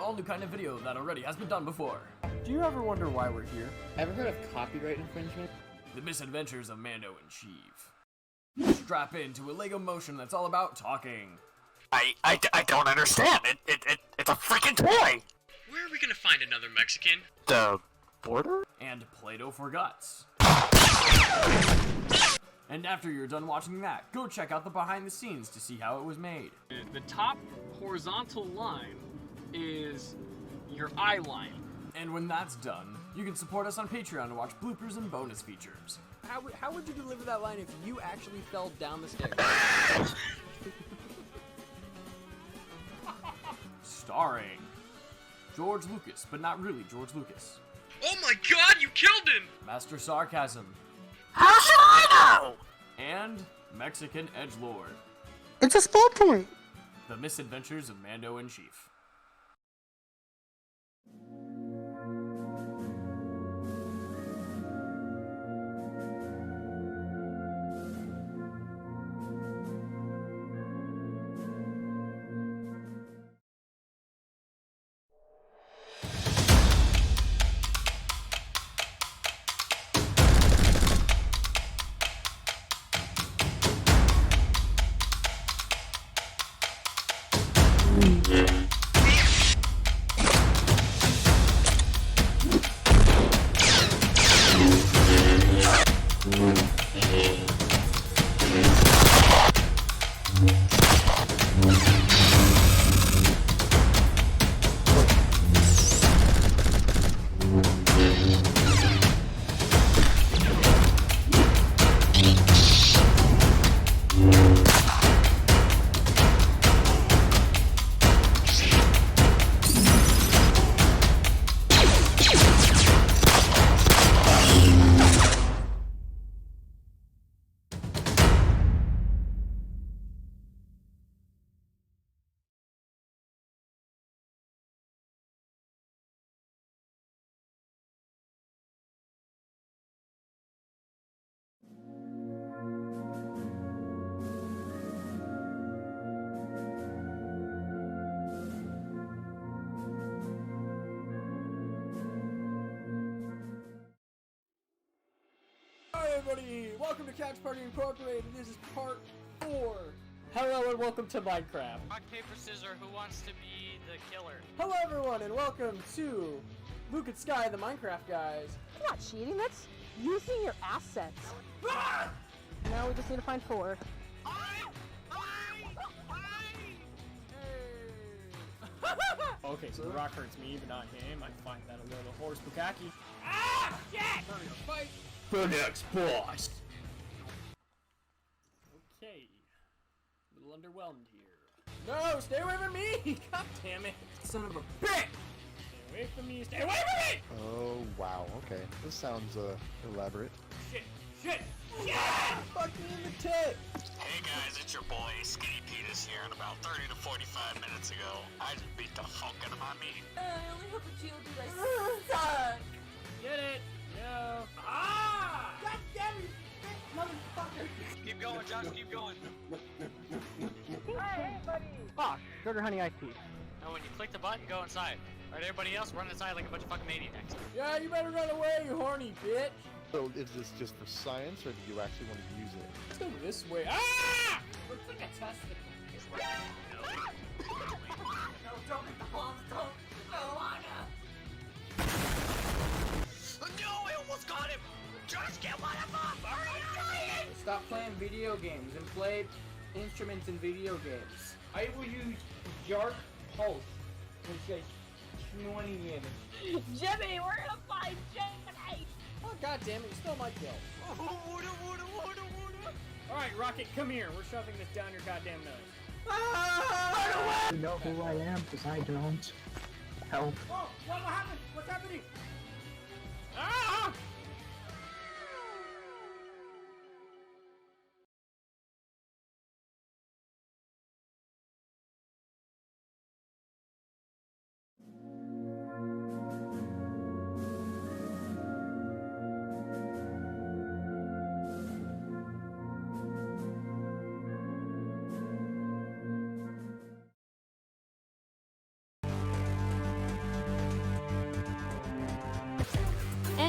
all new kind of video that already has been done before. Do you ever wonder why we're here? Ever heard of copyright infringement? The Misadventures of Mando and Sheev. Strap into a Lego motion that's all about talking. I don't understand. It's a freaking toy! Where are we gonna find another Mexican? The border? And Play-Doh for Guts. And after you're done watching that, go check out the behind the scenes to see how it was made. The top horizontal line is your eye line. And when that's done, you can support us on Patreon to watch bloopers and bonus features. How would you deliver that line if you actually fell down the stairs? Starring George Lucas, but not really George Lucas. Oh my god, you killed him! Master Sarcasm. How should I know? And Mexican Edgelord. It's a sport point. The Misadventures of Mando and Sheev. Hi everybody, welcome to Couch Party Incorporated. This is part 4. Hello and welcome to Minecraft. Rock, paper, scissors, who wants to be the killer? Hello everyone and welcome to Luke and Sky, the Minecraft guys. That's not cheating, that's using your assets. Now we just need to find 4. Okay, so the rock hurts me, but not him. I find that a little horse bukkake. Ah! Shit! Hurry up, fight! The next boss! Okay. A little underwhelmed here. No, stay away from me! God damn it! Son of a bitch! Stay away from me, stay away from me! Oh, wow. Okay. This sounds, elaborate. Shit! Shit! Shit! Fuck me in the tit! Hey guys, it's your boy Skinny Penis here, and about 30 to 45 minutes ago, I just beat the fuck out of my meat. I only hope that you do that. Suck! Get it! No! Ah! God damn it, bitch, motherfucker! Keep going, Josh, keep going. Hey, buddy! Oh, sugar honey iced tea. Now when you click the button, go inside. Alright, everybody else, run inside like a bunch of fucking maniacs. Yeah, you better run away, you horny bitch! So is this just for science, or do you actually want to use it? Let's go this way. Ah! Looks like a testicle. No, don't hit the balls, don't! No, I almost got him! Just get one of them! Hurry! Stop playing video games and play instruments in video games. I will use Jark Pulse, which is 20 minutes. Jimmy, we're gonna find Jimmy! Oh, god damn it, you stole my kill. Alright, Rocket, come here. We're shoving this down your goddamn nose. Ah! You know who I am, because I don't. Help. Oh, what happened? What's happening? Ah!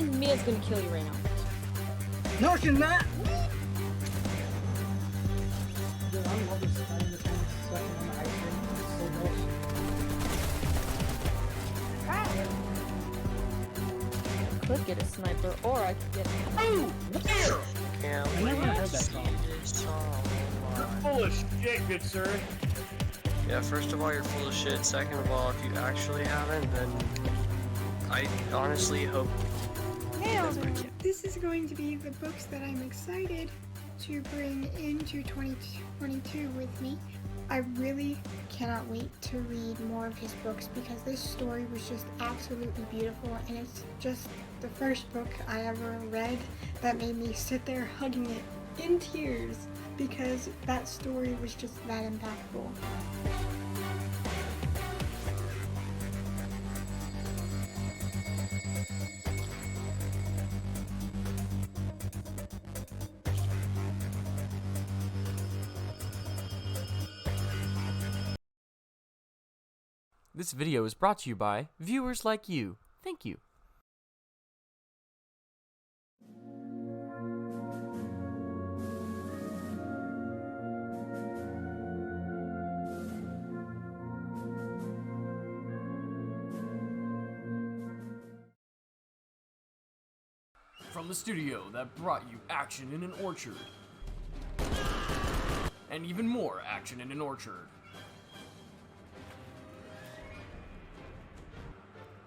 And Mia's gonna kill you right now. No, she's not! I could get a sniper, or I could get. Oh! I never heard that song. You're full of shit, good sir. Yeah, first of all, you're full of shit. Second of all, if you actually haven't, then I honestly hope. Hey Alden, this is going to be the books that I'm excited to bring into 2022 with me. I really cannot wait to read more of his books because this story was just absolutely beautiful, and it's just the first book I ever read that made me sit there hugging it in tears because that story was just that impactful. This video is brought to you by viewers like you. Thank you. From the studio that brought you action in an orchard. And even more action in an orchard.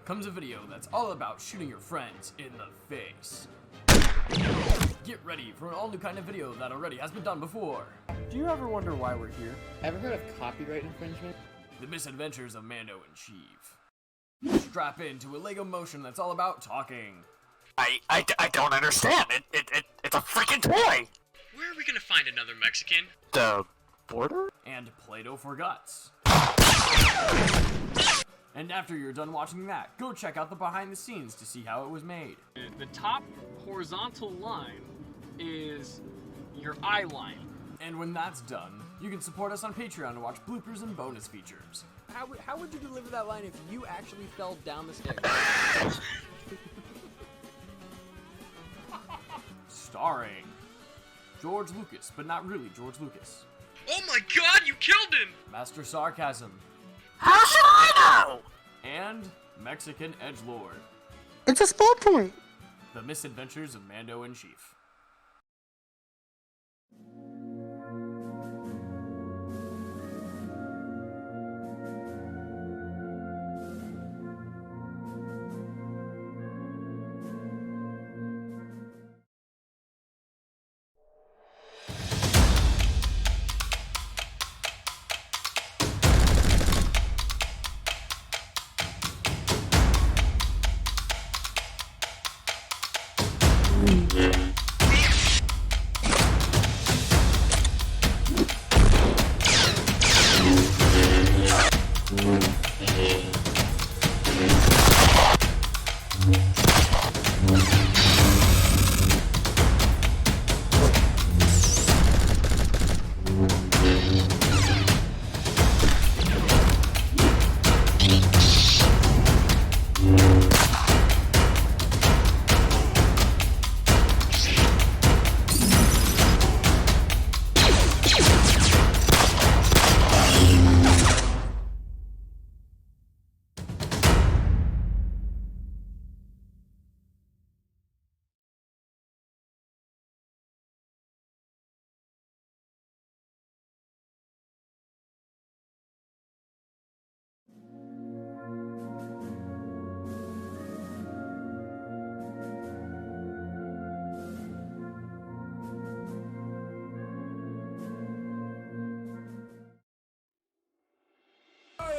Comes a video that's all about shooting your friends in the face. Get ready for an all new kind of video that already has been done before. Do you ever wonder why we're here? Ever heard of copyright infringement? The misadventures of Mando and Sheev. Strap into a Lego motion that's all about talking. I don't understand. It's a freaking toy. Where are we gonna find another Mexican? The border? And Play-Doh for guts. And after you're done watching that, go check out the behind the scenes to see how it was made. The top horizontal line is your eye line. And when that's done, you can support us on Patreon to watch bloopers and bonus features. How would you deliver that line if you actually fell down the stairs? Starring George Lucas, but not really George Lucas. Oh my god, you killed him! Master Sarcasm. How should I know? And Mexican Edgelord. It's a spell point! The Misadventures of Mando and Sheev.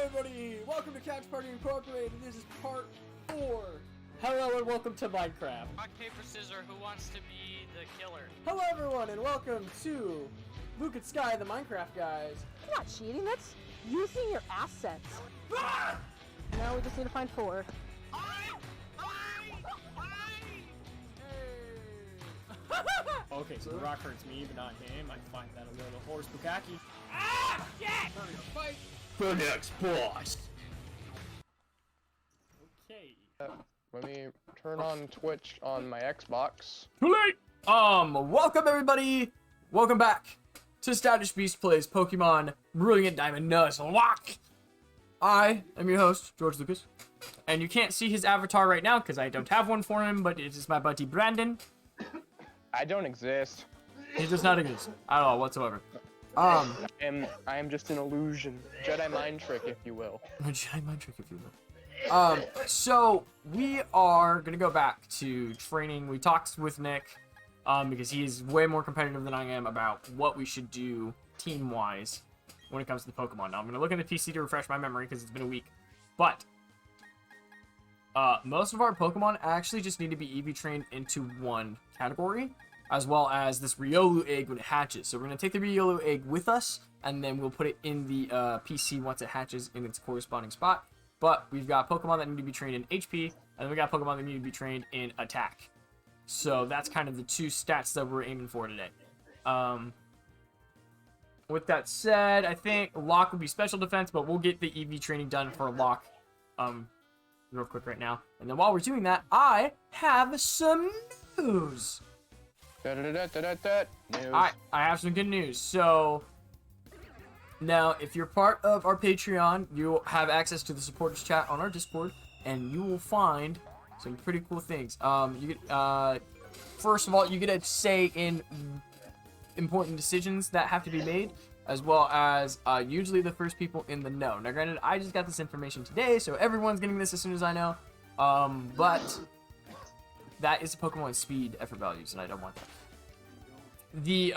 everybody! Welcome to Couch Party Incorporated. This is part 4. Hello and welcome to Minecraft. Rock, paper, scissors, who wants to be the killer? Hello everyone and welcome to Luke and Sky, the Minecraft guys. That's not cheating, that's using your assets. Now we just need to find 4. Okay, so the rock hurts me, but not him. I find that a little horse bukkake. Fight! The next boss! Okay. Let me turn on Twitch on my Xbox. Too late! Welcome everybody! Welcome back to Stylish Beast Plays Pokemon Brilliant Diamond Nuzlocke! I am your host, George Lucas. And you can't see his avatar right now because I don't have one for him, but it is my buddy Brandon. I don't exist. He does not exist at all whatsoever. I am just an illusion. Jedi mind trick, if you will. A Jedi mind trick, if you will. So we are gonna go back to training. We talked with Nick, because he is way more competitive than I am about what we should do team-wise when it comes to the Pokemon. Now I'm gonna look in the PC to refresh my memory because it's been a week, but most of our Pokemon actually just need to be EV trained into one category, as well as this Riolu egg when it hatches. So we're gonna take the Riolu egg with us, and then we'll put it in the PC once it hatches in its corresponding spot. But we've got Pokemon that need to be trained in HP, and then we got Pokemon that need to be trained in Attack. So that's kind of the two stats that we're aiming for today. With that said, I think Locke will be Special Defense, but we'll get the EV training done for Locke real quick right now. And then while we're doing that, I have some news. News. I have some good news. So now, if you're part of our Patreon, you'll have access to the supporters chat on our Discord, and you will find some pretty cool things. You get, first of all, you get a say in important decisions that have to be made, as well as usually the first people in the know. Now, granted, I just got this information today, so everyone's getting this as soon as I know. But that is Pokemon speed effort values, and I don't want that. The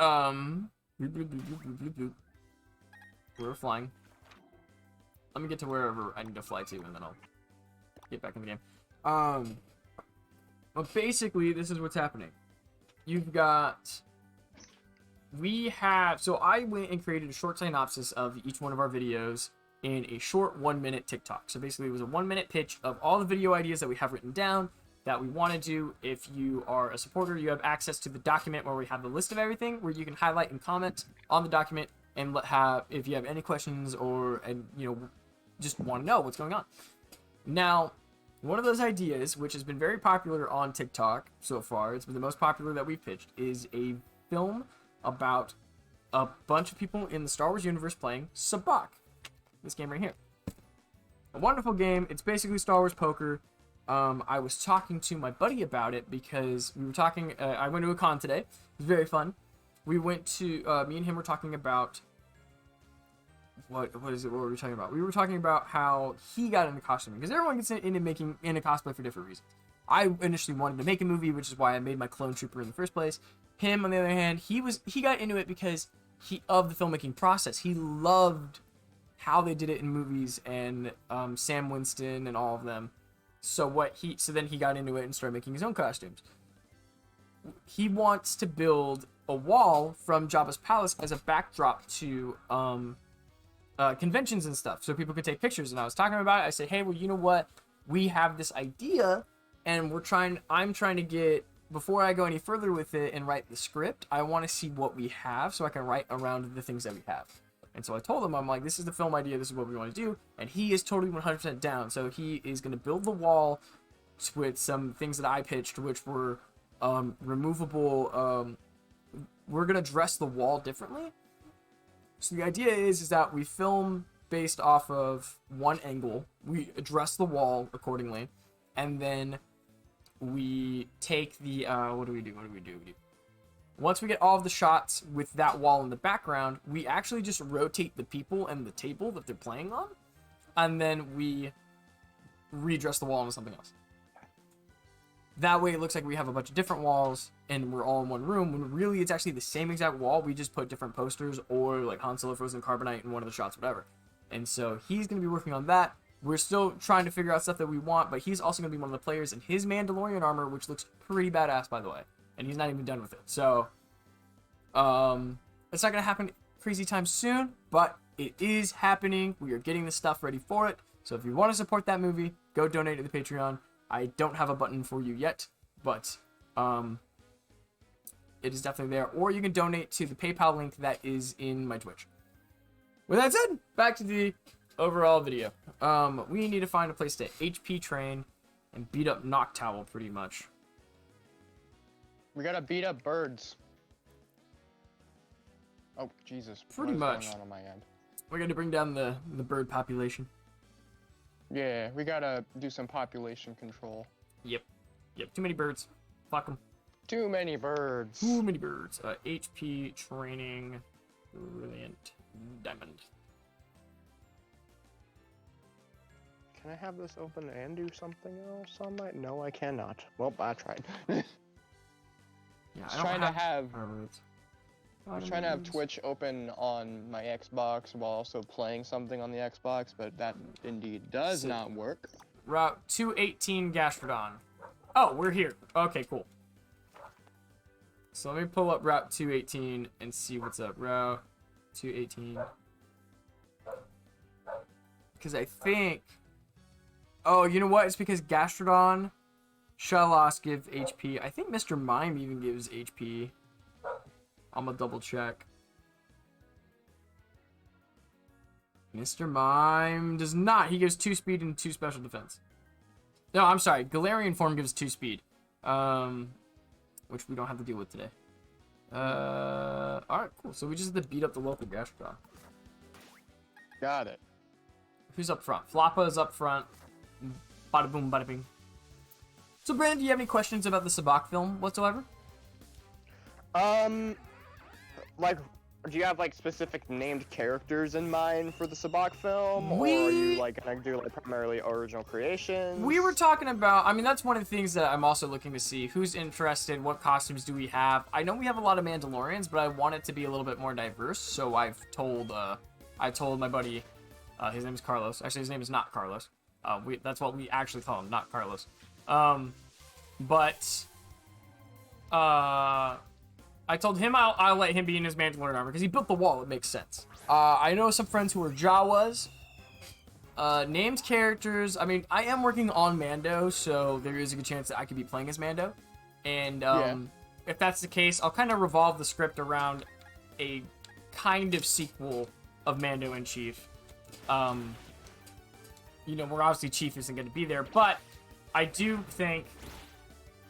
we're flying. Let me get to wherever I need to fly to, and then I'll get back in the game. But basically, this is what's happening. You've got... So I went and created a short synopsis of each one of our videos in a short 1-minute TikTok. So basically, it was a 1-minute pitch of all the video ideas that we have written down that we want to do. If you are a supporter, you have access to the document where we have the list of everything, where you can highlight and comment on the document, and if you have any questions or just want to know what's going on. Now, one of those ideas, which has been very popular on TikTok so far, it's been the most popular that we've pitched, is a film about a bunch of people in the Star Wars universe playing Sabacc. This game right here. A wonderful game. It's basically Star Wars poker. I was talking to my buddy about it because we were talking. I went to a con today. It was very fun. We went to, me and him were talking about, what were we talking about? We were talking about how he got into costuming, because everyone gets into making a cosplay for different reasons. I initially wanted to make a movie, which is why I made my clone trooper in the first place. Him, on the other hand, he got into it because of the filmmaking process. He loved how they did it in movies, and Sam Winston and all of them. So then he got into it and started making his own costumes. He wants to build a wall from Jabba's palace as a backdrop to conventions and stuff, so people could take pictures. And I was talking about it. I said, hey, well, you know what? We have this idea, and I'm trying to get, before I go any further with it and write the script, I want to see what we have so I can write around the things that we have. And so I told him, I'm like, this is the film idea, this is what we want to do, and he is totally 100% down. So he is going to build the wall with some things that I pitched, which were removable. We're going to dress the wall differently. So the idea is that we film based off of one angle, we address the wall accordingly, and then we take the, what do we do? Once we get all of the shots with that wall in the background, we actually just rotate the people and the table that they're playing on, and then we redress the wall into something else. That way it looks like we have a bunch of different walls and we're all in one room, when really it's actually the same exact wall. We just put different posters, or like Han Solo Frozen Carbonite in one of the shots, whatever. And so he's going to be working on that. We're still trying to figure out stuff that we want, but he's also going to be one of the players in his Mandalorian armor, which looks pretty badass, by the way. And he's not even done with it. So, it's not going to happen crazy time soon, but it is happening. We are getting the stuff ready for it. So if you want to support that movie, go donate to the Patreon. I don't have a button for you yet, but it is definitely there. Or you can donate to the PayPal link that is in my Twitch. With that said, back to the overall video. We need to find a place to HP train and beat up Noctowl pretty much. We gotta beat up birds. Oh, Jesus. Pretty what is much. going on my end? We're going to bring down the bird population. Yeah, we gotta do some population control. Yep. Too many birds. Fuck them. Too many birds. Too many birds. HP, training, brilliant, diamond. Can I have this open and do something else on my... No, I cannot. Well, I tried. Yeah, I was trying to have Birds. Twitch open on my Xbox while also playing something on the Xbox, but that indeed does not work. Route 218 Gastrodon. Oh, we're here. Okay, cool. So let me pull up Route 218 and see what's up. Route 218. Because I think... Oh, you know what? It's because Gastrodon, Shellos give HP. I think Mr. Mime even gives HP. I'm gonna double check. Mr. Mime does not. He gives 2 speed and 2 special defense. No, I'm sorry. Galarian form gives 2 speed. Which we don't have to deal with today. Alright, cool. So we just have to beat up the local Gastrodon. Got it. Who's up front? Floppa is up front. Bada boom, bada bing. So, Brandon, do you have any questions about the Sabak film whatsoever? Like, do you have, like, specific named characters in mind for the Sabak film? Or are you, like, gonna do, like, primarily original creations? We were talking about, I mean, that's one of the things that I'm also looking to see. Who's interested? What costumes do we have? I know we have a lot of Mandalorians, but I want it to be a little bit more diverse, so I told my buddy, his name is Carlos. Actually, his name is not Carlos. That's what we actually call him, not Carlos. I told him I'll let him be in his Mandalorian armor because he built the wall. It makes sense. I know some friends who are Jawas. Named characters. I mean, I am working on Mando, so there is a good chance that I could be playing as Mando. And if that's the case, I'll kind of revolve the script around a kind of sequel of Mando in Chief. You know, where obviously Chief isn't going to be there, but I do think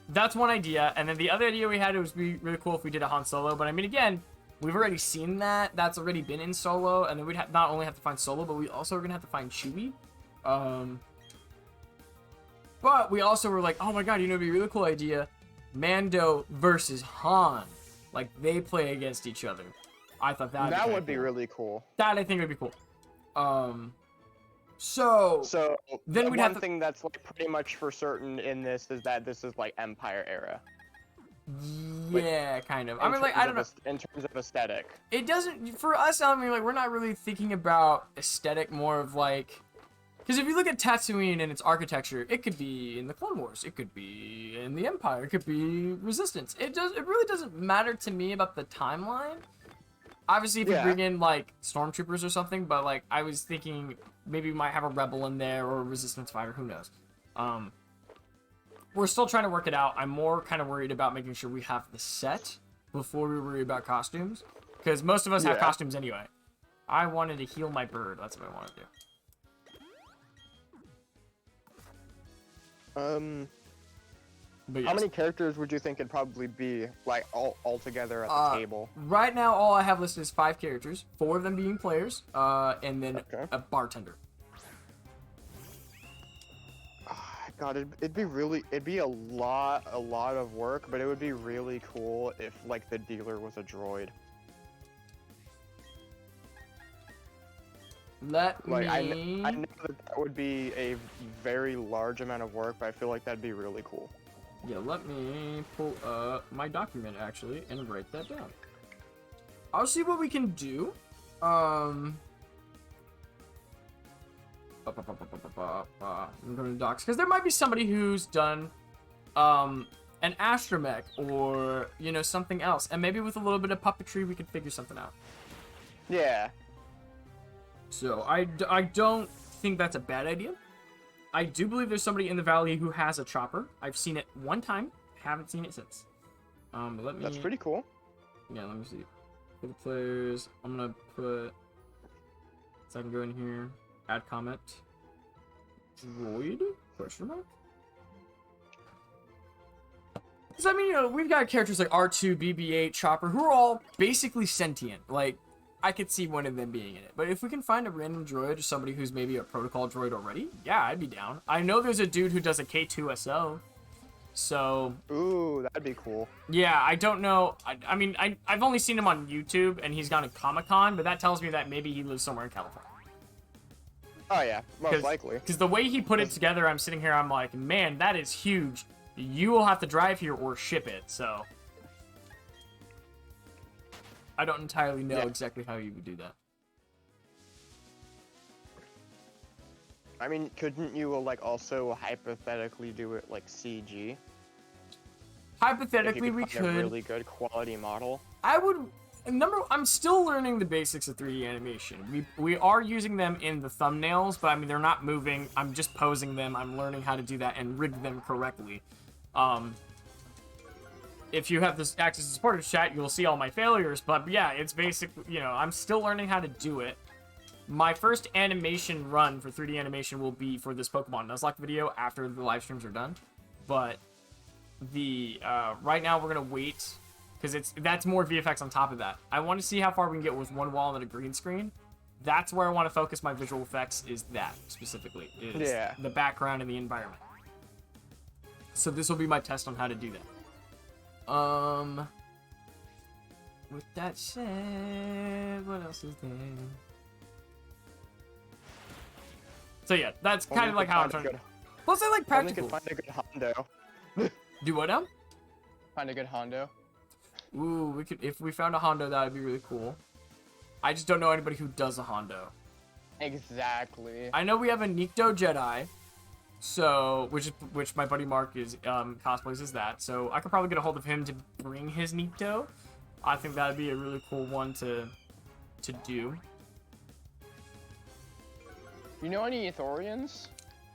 that's one idea. And then the other idea we had, it would be really cool if we did a Han Solo. But I mean, again, we've already seen that. That's already been in Solo. And then we'd not only have to find Solo, but we also are going to have to find Chewie. But we also were like, oh my god, you know, it'd be a really cool idea. Mando versus Han. Like, they play against each other. I thought that would be really cool. That I think would be cool. So then we'd have one thing that's like pretty much for certain in this is that this is like Empire era. Yeah, kind of. I mean, like, I don't know. In terms of aesthetic. It doesn't, for us, I mean, like, we're not really thinking about aesthetic, more of like, because if you look at Tatooine and its architecture, it could be in the Clone Wars, it could be in the Empire, it could be Resistance. It really doesn't matter to me about the timeline. Obviously, if you bring in, like, Stormtroopers or something, but, like, I was thinking maybe we might have a Rebel in there or a Resistance fighter, who knows. We're still trying to work it out. I'm more kind of worried about making sure we have the set before we worry about costumes, because most of us have costumes anyway. I wanted to heal my bird. That's what I want to do. But yes. How many characters would you think it'd probably be, like, all together at the table? Right now, all I have listed is 5 characters, 4 of them being players, and then a bartender. God, it'd be a lot of work, but it would be really cool if, like, the dealer was a droid. I know that would be a very large amount of work, but I feel like that'd be really cool. Yeah, let me pull up my document, actually, and write that down. I'll see what we can do. I'm going to docs, because there might be somebody who's done an astromech or, you know, something else. And maybe with a little bit of puppetry, we could figure something out. Yeah. So, I don't think that's a bad idea. I do believe there's somebody in the valley who has a chopper. I've seen it one time. Haven't seen it since. That's pretty cool. Yeah, let me see. For the players, I'm gonna put... So I can go in here, add comment. Droid? Question mark? Because, I mean, you know, we've got characters like R2, BB-8, Chopper, who are all basically sentient. Like, I could see one of them being in it. But if we can find a random droid or somebody who's maybe a protocol droid already, yeah, I'd be down. I know there's a dude who does a K2SO. So... Ooh, that'd be cool. Yeah, I don't know. I mean, I've only seen him on YouTube, and he's gone to Comic-Con, but that tells me that maybe he lives somewhere in California. Oh, yeah, most likely. Because the way he put it together, I'm sitting here, I'm like, man, that is huge. You will have to drive here or ship it, so... I don't entirely know exactly how you would do that. I mean, couldn't you, like, also hypothetically do it, like, CG? Hypothetically, if you we find could. a really good quality model. I would... I'm still learning the basics of 3D animation. We are using them in the thumbnails, but, I mean, they're not moving. I'm just posing them. I'm learning how to do that and rig them correctly. If you have this access to supporters chat, you'll see all my failures, but yeah, it's basically, you know, I'm still learning how to do it. My first animation run for 3D animation will be for this Pokemon Nuzlocke video after the live streams are done. But the right now we're gonna wait because that's more VFX on top of that. I want to see how far we can get with one wall and a green screen. That's where I want to focus my visual effects, is that specifically, is the background and the environment. So this will be my test on how to do that. With that said, what else is there? So yeah, that's kind of like how I'm trying to... Plus I like practical. Find a good Hondo. Do what now? Find a good Hondo. Ooh, we could, if we found a Hondo, that would be really cool. I just don't know anybody who does a Hondo. Exactly. I know we have a Nikto Jedi. So, which my buddy Mark is cosplays as that. So I could probably get a hold of him to bring his Nikto. I think that'd be a really cool one to do. You know any Ithorians?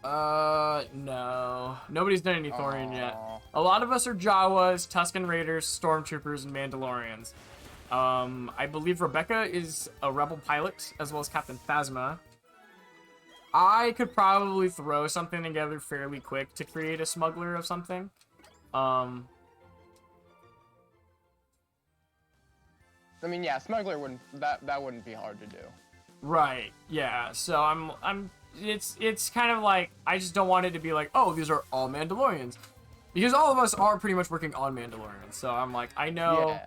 No. Nobody's done any Ithorian yet. A lot of us are Jawas, Tusken Raiders, Stormtroopers, and Mandalorians. I believe Rebecca is a Rebel pilot, as well as Captain Phasma. I could probably throw something together fairly quick to create a smuggler of something. I mean, yeah, smuggler wouldn't that wouldn't be hard to do. Right. Yeah. So it's kind of like, I just don't want it to be like, oh, these are all Mandalorians, because all of us are pretty much working on Mandalorians. So I'm like, I know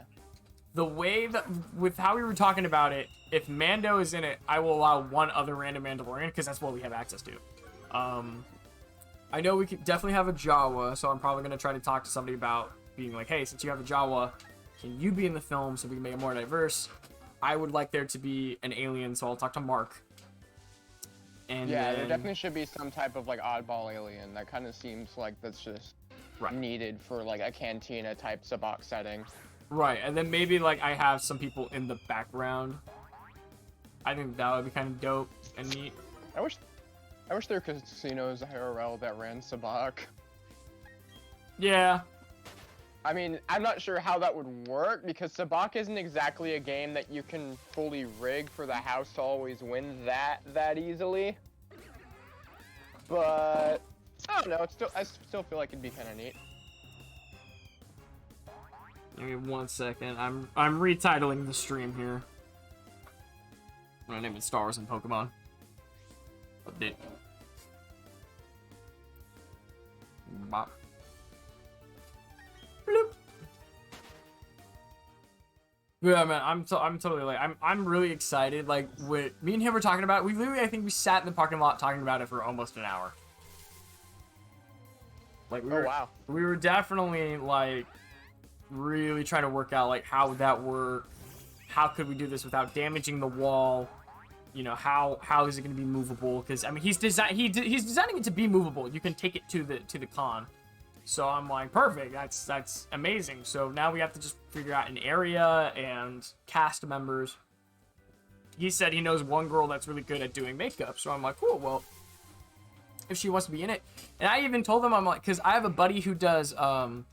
the way that, with how we were talking about it, if Mando is in it, I will allow one other random Mandalorian, because that's what we have access to. I know we could definitely have a Jawa, so I'm probably going to try to talk to somebody about being like, hey, since you have a Jawa, can you be in the film so we can make it more diverse? I would like there to be an alien, so I'll talk to Mark. And yeah, there definitely should be some type of, like, oddball alien. That kind of seems like that's just needed for, like, a cantina type Sabacc setting. Right, and then maybe, like, I have some people in the background. I think that would be kind of dope and neat. I wish there were casinos IRL that ran Sabacc. Yeah. I mean, I'm not sure how that would work, because Sabacc isn't exactly a game that you can fully rig for the house to always win that easily. But I don't know. I still feel like it'd be kind of neat. Give me 1 second. I'm retitling the stream here. I'm gonna name it Star Wars and Pokemon. Update. Bop. Bloop. Yeah, man, I'm totally like, I'm really excited. Like, with me and him were talking about it. We literally, I think we sat in the parking lot talking about it for almost an hour. Like, we were definitely like really trying to work out, like, how would that work? How could we do this without damaging the wall? You know, how is it going to be movable? Because I mean, he's designing it to be movable. You can take it to the con. So I'm like, perfect. That's amazing. So now we have to just figure out an area and cast members. He said he knows one girl that's really good at doing makeup. So I'm like, cool. Well, if she wants to be in it, and I even told him, I'm like, because I have a buddy who does one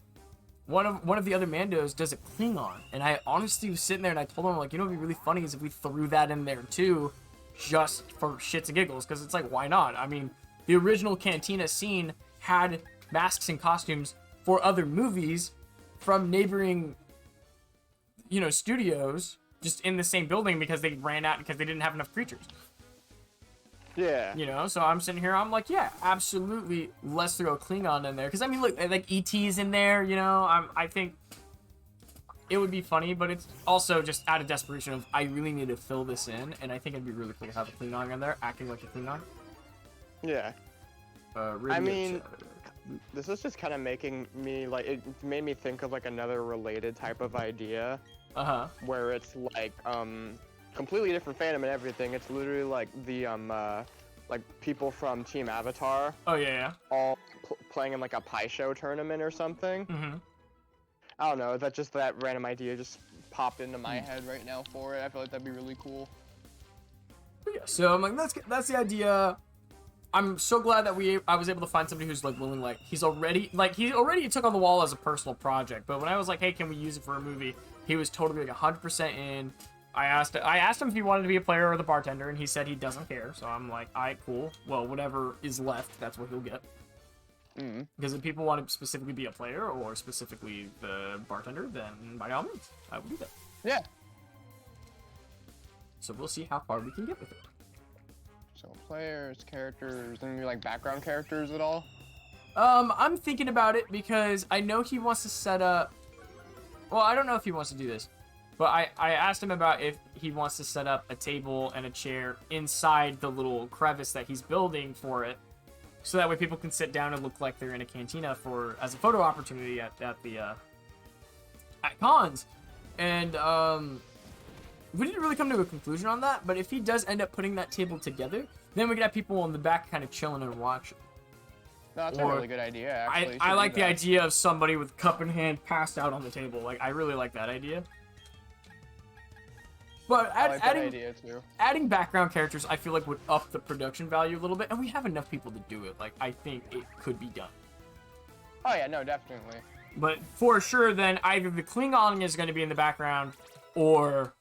of the other Mandos does a Klingon, and I honestly was sitting there and I told him, like, you know, what'd be really funny is if we threw that in there too, just for shits and giggles, because it's like, why not? I mean, the original Cantina scene had masks and costumes for other movies, from neighboring, you know, studios just in the same building because they ran out because they didn't have enough creatures. Yeah. You know, so I'm sitting here, I'm like, yeah, absolutely, let's throw a Klingon in there. Because, I mean, look, like, E.T.'s in there, you know, I think it would be funny, but it's also just out of desperation of, I really need to fill this in, and I think it'd be really cool to have a Klingon in there, acting like a Klingon. Yeah. I mean, this is just kind of making me, like, it made me think of, like, another related type of idea. Uh-huh. Where it's, like, completely different fandom and everything. It's literally like the like people from Team Avatar. Oh yeah. All playing in like a pie show tournament or something. Mm-hmm. I don't know. That random idea just popped into my head right now for it. I feel like that'd be really cool. Yeah. So I'm like, that's the idea. I'm so glad that I was able to find somebody who's like willing. Like he already took on the wall as a personal project. But when I was like, hey, can we use it for a movie? He was totally like 100% in. I asked him if he wanted to be a player or the bartender, and he said he doesn't care. So I'm like, all right, cool. Well, whatever is left, that's what he'll get. Because if people want to specifically be a player or specifically the bartender, then by all means, I will do that. Yeah. So we'll see how far we can get with it. So players, characters, and like background characters at all? I'm thinking about it because I know he wants to set up. Well, I don't know if he wants to do this. But I asked him about if he wants to set up a table and a chair inside the little crevice that he's building for it. So that way people can sit down and look like they're in a cantina as a photo opportunity at cons. And we didn't really come to a conclusion on that. But if he does end up putting that table together, then we could have people in the back kind of chilling and watching. No, that's a really good idea, actually. I like the idea of somebody with cup in hand passed out on the table. Like, I really like that idea. But adding background characters, I feel like would up the production value a little bit, and we have enough people to do it. Like, I think it could be done. Oh yeah, no, definitely. But for sure, then either the Klingon is going to be in the background, or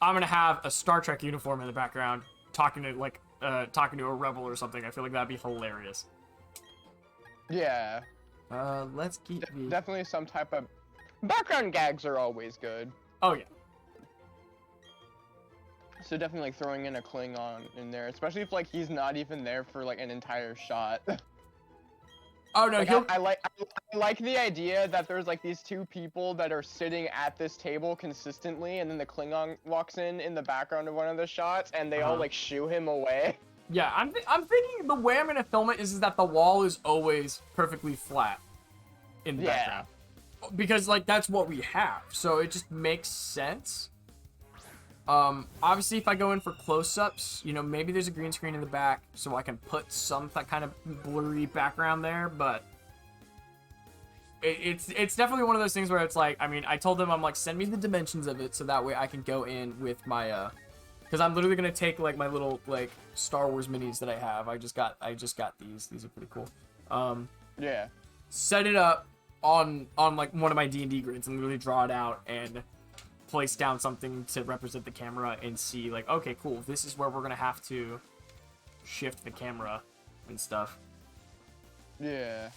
I'm going to have a Star Trek uniform in the background, talking to a rebel or something. I feel like that'd be hilarious. Yeah. Let's keep definitely some type of background gags are always good. Oh yeah. So definitely like throwing in a Klingon in there, especially if like he's not even there for like an entire shot. Oh no, like, I like the idea that there's like these two people that are sitting at this table consistently, and then the Klingon walks in the background of one of the shots, and they all like shoo him away. Yeah, I'm thinking the way I'm gonna film it is that the wall is always perfectly flat in the background, because like that's what we have, so it just makes sense. Obviously, if I go in for close-ups, you know, maybe there's a green screen in the back, so I can put some that kind of blurry background there, but it's definitely one of those things where it's like, I mean, I told them, I'm like, send me the dimensions of it, so that way I can go in with my, because I'm literally gonna take like my little like Star Wars minis that I have. I just got these. These are pretty cool. Yeah. Set it up on like one of my D&D grids and literally draw it out and place down something to represent the camera and see like, okay, cool, this is where we're gonna have to shift the camera and stuff. Yeah.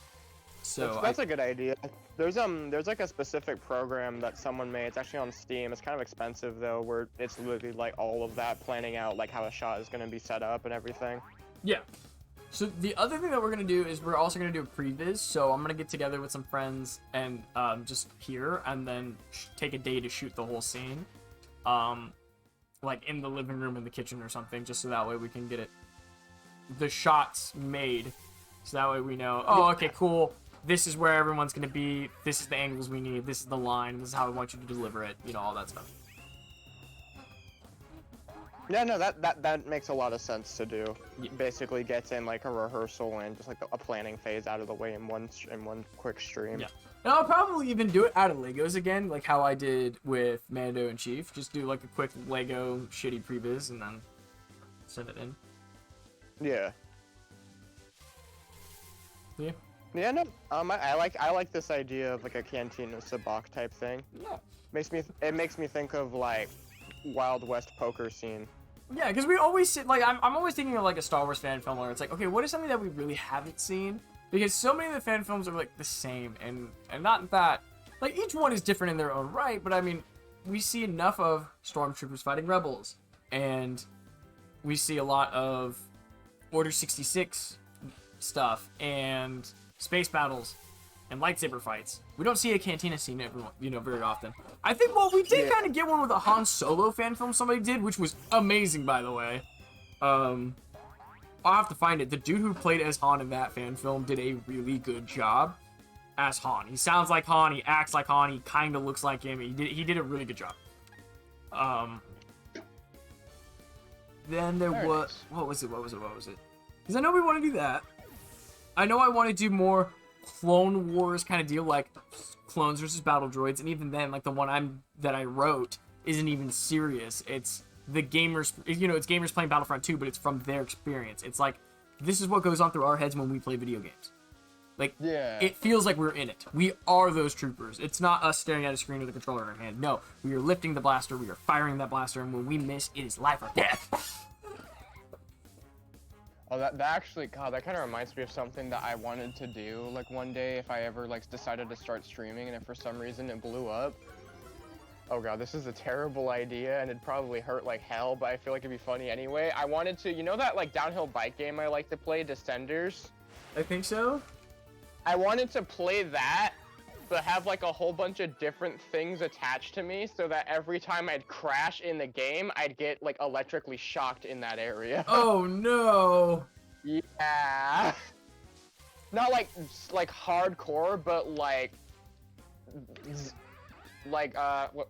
So that's a good idea. There's like a specific program that someone made. It's actually on Steam. It's kind of expensive though, where it's literally like all of that planning out like how a shot is gonna be set up and everything. Yeah. So the other thing that we're gonna do is we're also gonna do a previs. So I'm gonna get together with some friends and just here, and then take a day to shoot the whole scene, like in the living room, in the kitchen, or something, just so that way we can get the shots made. So that way we know, oh, okay, cool. This is where everyone's gonna be. This is the angles we need. This is the line. This is how I want you to deliver it. You know, all that stuff. Yeah, no, that makes a lot of sense to do. Basically gets in like a rehearsal and just like a planning phase out of the way in one quick stream. Yeah. And I'll probably even do it out of Legos again, like how I did with Mando and Chief. Just do like a quick Lego shitty previs and then send it in. Yeah. Yeah. Yeah, no, I like this idea of like a Cantina Sabacc type thing. Yeah. It makes me think of like Wild West poker scene. Yeah, because we always sit, like, I'm always thinking of, like, a Star Wars fan film where it's like, okay, what is something that we really haven't seen? Because so many of the fan films are, like, the same, and not that Like, each one is different in their own right, but I mean, we see enough of stormtroopers fighting rebels, and we see a lot of Order 66 stuff, and space battles, and lightsaber fights. We don't see a cantina scene very often. I think, well, we did kind of get one with a Han Solo fan film somebody did, which was amazing, by the way. I'll have to find it. The dude who played as Han in that fan film did a really good job as Han. He sounds like Han, he acts like Han, he kind of looks like him. He did a really good job. Then there was, what was it? Because I know we want to do that. I know I want to do more Clone Wars kind of deal, like clones versus battle droids, and even then, like the one that I wrote isn't even serious. It's the gamers, it's gamers playing Battlefront 2, but it's from their experience. It's like, this is what goes on through our heads when we play video games. Like, it feels like we're in it. We are those troopers. It's not us staring at a screen with a controller in our hand. No, we are lifting the blaster, we are firing that blaster, and when we miss, it is life or death. Oh, that actually, God, that kind of reminds me of something that I wanted to do, like, one day if I ever, like, decided to start streaming and if for some reason it blew up. Oh, God, this is a terrible idea and it'd probably hurt like hell, but I feel like it'd be funny anyway. I wanted to, you know that, like, downhill bike game I like to play, Descenders? I think so. I wanted to play that, but have, like, a whole bunch of different things attached to me so that every time I'd crash in the game, I'd get, like, electrically shocked in that area. Oh, no. Yeah. Not, like hardcore, but,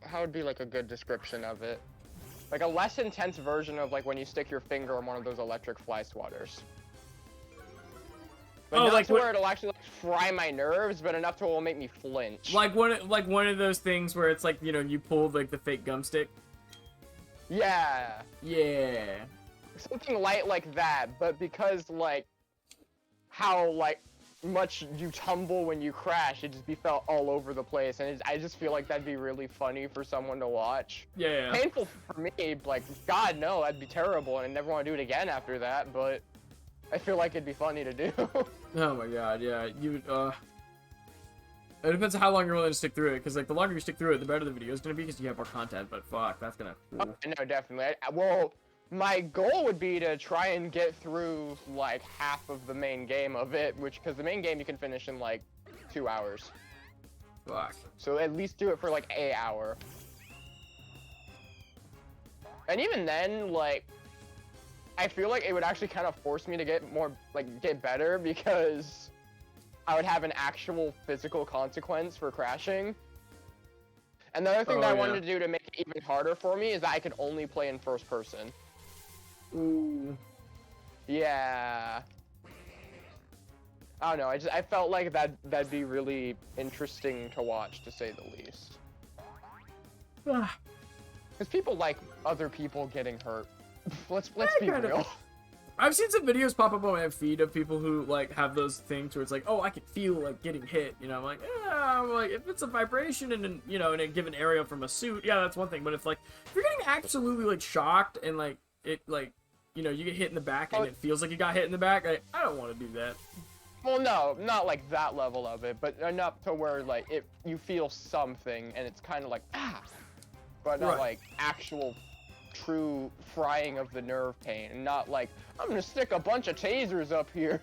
how would be, like, a good description of it? Like, a less intense version of, like, when you stick your finger in one of those electric fly swatters. But not to where it'll actually, like, fry my nerves, but enough to where it'll make me flinch. Like one of those things where it's like, you pulled, like, the fake gum stick? Yeah. Yeah. Something light like that, but because, like, how, like, much you tumble when you crash, it just be felt all over the place, and I just feel like that'd be really funny for someone to watch. Yeah. Painful for me, like, God, no, that'd be terrible, and I'd never want to do it again after that, but I feel like it'd be funny to do. Oh my God, yeah, you would, it depends on how long you're willing to stick through it, because, like, the longer you stick through it, the better the video is going to be, because you have more content, but fuck, that's gonna... Oh, no, definitely. Well, my goal would be to try and get through, like, half of the main game of it, because the main game you can finish in, like, 2 hours. Fuck. So at least do it for, like, an hour. And even then, like, I feel like it would actually kind of force me to get better, because I would have an actual physical consequence for crashing. And the other thing that I wanted to do to make it even harder for me is that I could only play in first person. Ooh. Yeah. I don't know, I felt like that'd be really interesting to watch, to say the least. Because people like other people getting hurt. Let's be real. I've seen some videos pop up on my feed of people who, like, have those things where it's like, oh, I can feel, like, getting hit, I'm like, if it's a vibration in, in a given area from a suit, yeah, that's one thing, but it's like, if you're getting absolutely, like, shocked and, like, it, like, you get hit in the back and it feels like you got hit in the back, I don't want to do that. Well, no, not, like, that level of it, but enough to where, like, you feel something and it's kind of like, but not, like, actual true frying of the nerve pain, and not like, I'm gonna stick a bunch of tasers up here.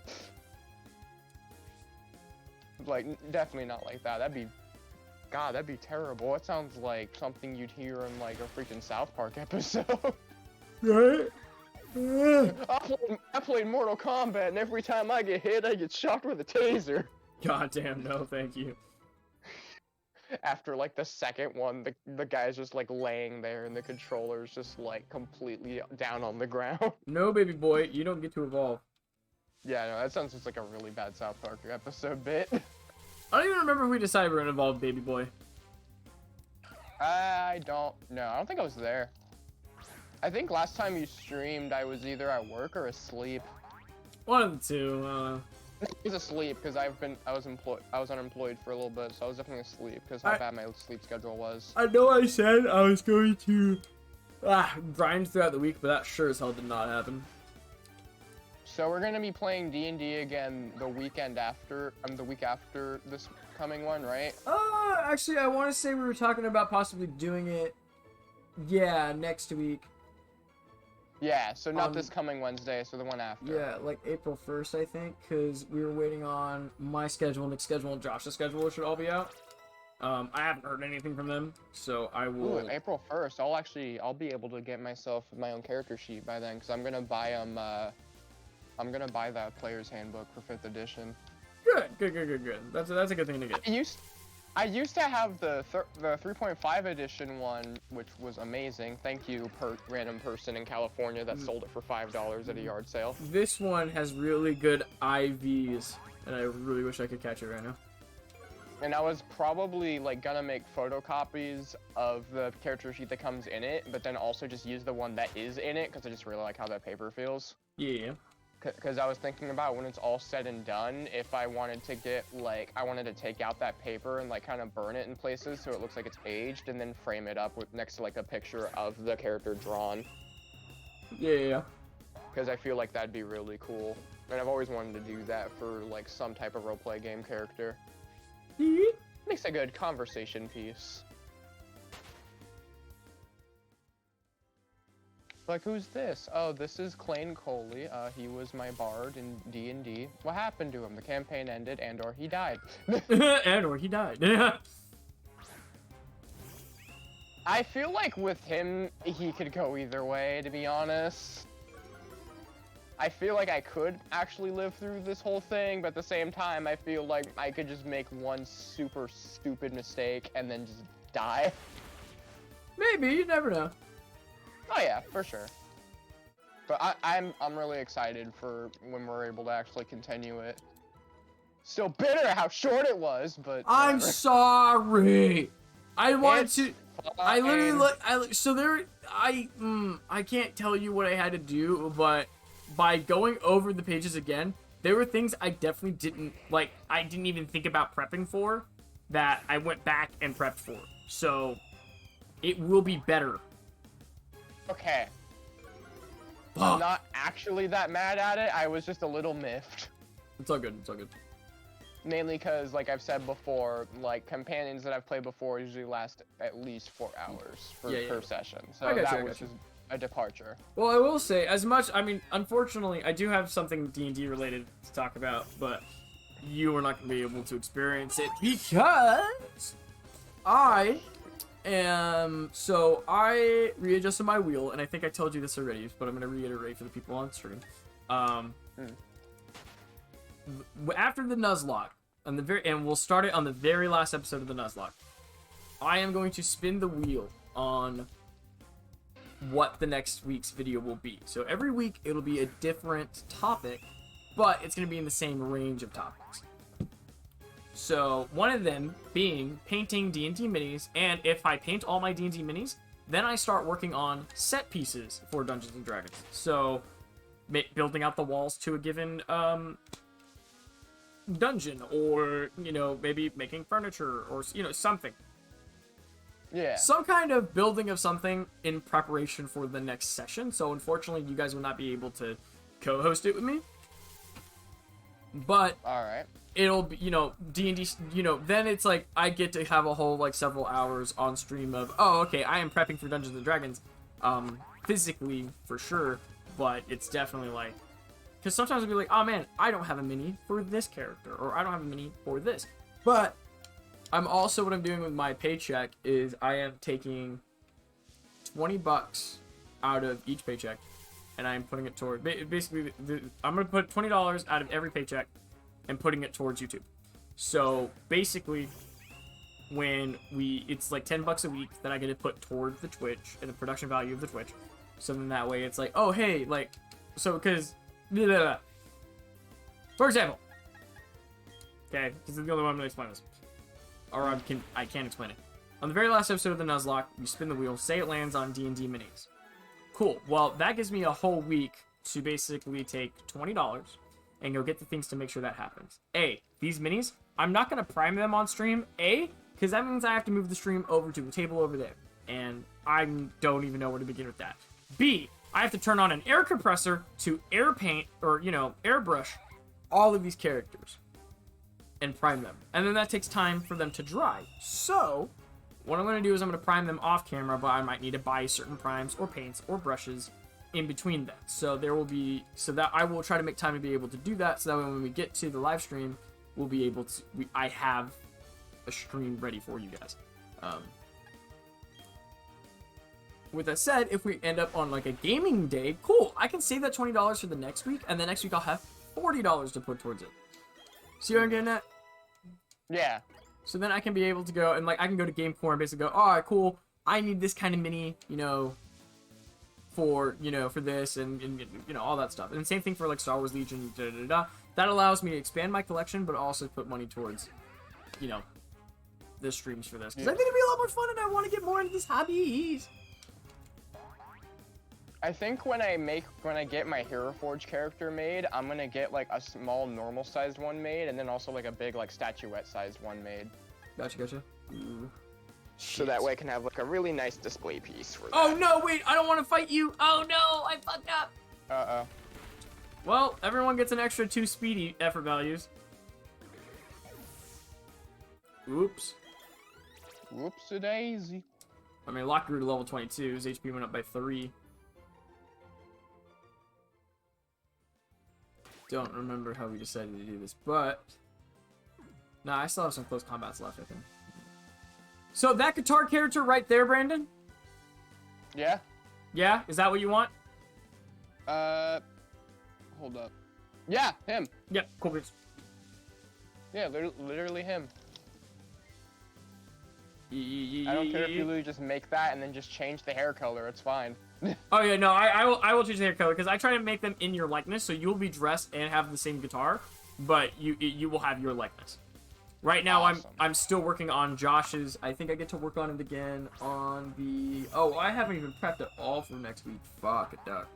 Like, definitely not like that. That'd be terrible. That sounds like something you'd hear in, like, a freaking South Park episode. Right? I played Mortal Kombat, and every time I get hit, I get shocked with a taser. Goddamn, no, thank you. After, like, the second one, the guy's just, like, laying there, and the controller's just, like, completely down on the ground. No, baby boy, you don't get to evolve. Yeah, no, that sounds just like a really bad South Park episode bit. I don't even remember if we decided we were gonna evolve baby boy. I don't know. I don't think I was there. I think last time you streamed, I was either at work or asleep. One of the two, I was asleep because I was unemployed for a little bit, so I was definitely asleep because how bad my sleep schedule was. I know I said I was going to grind throughout the week, but that sure as hell did not happen. So we're gonna be playing D&D again the weekend after, the week after this coming one, right? Actually, I want to say we were talking about possibly doing it, yeah, next week. Yeah, so not this coming Wednesday, so the one after. Yeah, like April 1st, I think, because we were waiting on my schedule, Nick's schedule, and Josh's schedule should all be out. I haven't heard anything from them, so I will... Ooh, April 1st, I'll be able to get myself my own character sheet by then, because I'm gonna buy that player's handbook for 5th edition. Good. That's a good thing to get. I used to have the 3.5 edition one, which was amazing. Thank you, random person in California that sold it for $5 at a yard sale. This one has really good IVs, and I really wish I could catch it right now. And I was probably like gonna make photocopies of the character sheet that comes in it, but then also just use the one that is in it, because I just really like how that paper feels. Yeah. Because I was thinking about when it's all said and done, if I wanted to get, like, I wanted to take out that paper and, like, kind of burn it in places so it looks like it's aged, and then frame it up with next to, like, a picture of the character drawn. Yeah. Because I feel like that'd be really cool. And I've always wanted to do that for, like, some type of roleplay game character. Makes a good conversation piece. Like, who's this? Oh, this is Clayne Coley. He was my bard in D&D. What happened to him? The campaign ended and/or he died. And/or he died. I feel like with him, he could go either way, to be honest. I feel like I could actually live through this whole thing, but at the same time, I feel like I could just make one super stupid mistake and then just die. Maybe, you never know. Oh yeah, for sure. But I'm really excited for when we're able to actually continue it. Still bitter how short it was, but I'm whatever. sorry. I wanted It's to. I literally so there. I can't tell you what I had to do, but by going over the pages again, there were things I definitely didn't like. I didn't even think about prepping for that I went back and prepped for. So it will be better. Okay. I'm not actually that mad at it. I was just a little miffed. It's all good. It's all good. Mainly because, like I've said before, like companions that I've played before usually last at least 4 hours per session. So that was just a departure. Well, I will say, as much, I mean, unfortunately, I do have something D&D related to talk about, but you are not going to be able to experience it because so I readjusted my wheel, and I think I told you this already, but I'm going to reiterate for the people on stream. After the Nuzlocke, and we'll start it on the very last episode of the Nuzlocke, I am going to spin the wheel on what the next week's video will be. So every week it'll be a different topic, but it's going to be in the same range of topics. So one of them being painting D&D minis, and if I paint all my D&D minis, then I start working on set pieces for Dungeons & Dragons. So building out the walls to a given dungeon, or, you know, maybe making furniture, or, you know, something. Yeah. Some kind of building of something in preparation for the next session. So unfortunately, you guys will not be able to co-host it with me. But alright. It'll be, you know, D&D, you know, then it's like I get to have a whole, like, several hours on stream of, oh, okay, I am prepping for Dungeons & Dragons, physically, for sure, but it's definitely like, because sometimes I'll be like, oh, man, I don't have a mini for this character, or I don't have a mini for this, but I'm also, what I'm doing with my paycheck is I am taking $20 out of each paycheck, and I'm putting it toward, basically, I'm going to put $20 out of every paycheck and putting it towards YouTube. So basically, when it's like $10 a week that I get to put towards the Twitch and the production value of the Twitch. So then that way it's like, oh, hey, like, so because, for example, okay, because it's the only one I'm going to explain this. Or I can't explain it. On the very last episode of the Nuzlocke, you spin the wheel, say it lands on D&D minis. Cool. Well, that gives me a whole week to basically take $20 and go get the things to make sure that happens. A, these minis, I'm not going to prime them on stream. A, because that means I have to move the stream over to a table over there. And I don't even know where to begin with that. B, I have to turn on an air compressor to air paint or, you know, airbrush all of these characters and prime them. And then that takes time for them to dry. So what I'm going to do is I'm going to prime them off camera, but I might need to buy certain primes or paints or brushes in between that. So there will be, so that I will try to make time to be able to do that. So that way when we get to the live stream, we'll be able to, I have a stream ready for you guys. With that said, if we end up on like a gaming day, cool. I can save that $20 for the next week, and the next week I'll have $40 to put towards it. See what I'm getting at? Yeah. So then I can be able to go and like I can go to GameCore and basically go, all right, cool. I need this kind of mini, you know, for this and you know all that stuff. And same thing for like Star Wars Legion. That allows me to expand my collection, but also put money towards, you know, the streams for this because I think it'd be a lot more fun, and I want to get more into these hobbies. I think when I get my Hero Forge character made, I'm gonna get like a small normal sized one made, and then also like a big like statuette sized one made. Gotcha. Ooh. So that way I can have like a really nice display piece for that. Oh no, wait, I don't want to fight you. Oh no, I fucked up. Uh-oh. Well, everyone gets an extra 2 speedy effort values. Oops. Whoopsie-daisy. I mean, Locke grew to level 22. His HP went up by 3. Don't remember how we decided to do this, but... Nah, I still have some close combats left, I think. So that guitar character right there, Brandon? Yeah? Yeah? Is that what you want? Hold up. Yeah, him. Yep, cool beats. Yeah, literally him. I don't care if you literally just make that and then just change the hair color. It's fine. Oh yeah, no, I will change the hair color because I try to make them in your likeness, so you'll be dressed and have the same guitar, but you will have your likeness. Right now, awesome. I'm still working on Josh's. I think I get to work on it again on the. Oh, I haven't even prepped it all for next week. Fuck it, duck.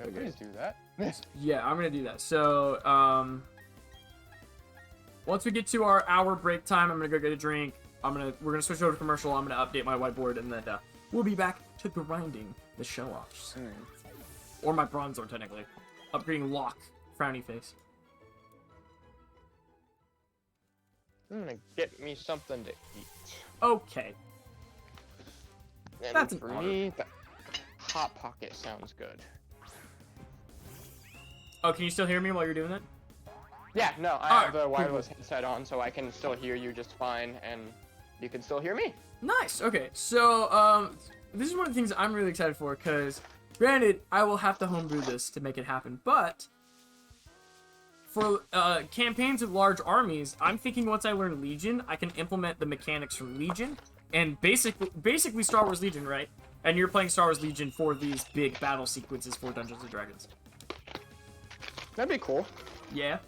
Okay. Please do that. Yeah, I'm gonna do that. So, once we get to our hour break time, I'm gonna go get a drink. We're gonna switch over to commercial. I'm gonna update my whiteboard, and then we'll be back to grinding the show-offs. Or my bronzer, technically. Upgrading Locke. Frowny face. I'm gonna get me something to eat. Okay. And that's for me, the Hot Pocket sounds good. Oh, can you still hear me while you're doing that? Yeah, no, I have the wireless headset on, so I can still hear you just fine, and you can still hear me. Nice. Okay, so this is one of the things I'm really excited for, because granted, I will have to homebrew this to make it happen, but for campaigns with large armies, I'm thinking once I learn Legion, I can implement the mechanics from Legion, and basically Star Wars Legion, right? And you're playing Star Wars Legion for these big battle sequences for Dungeons & Dragons. That'd be cool. Yeah.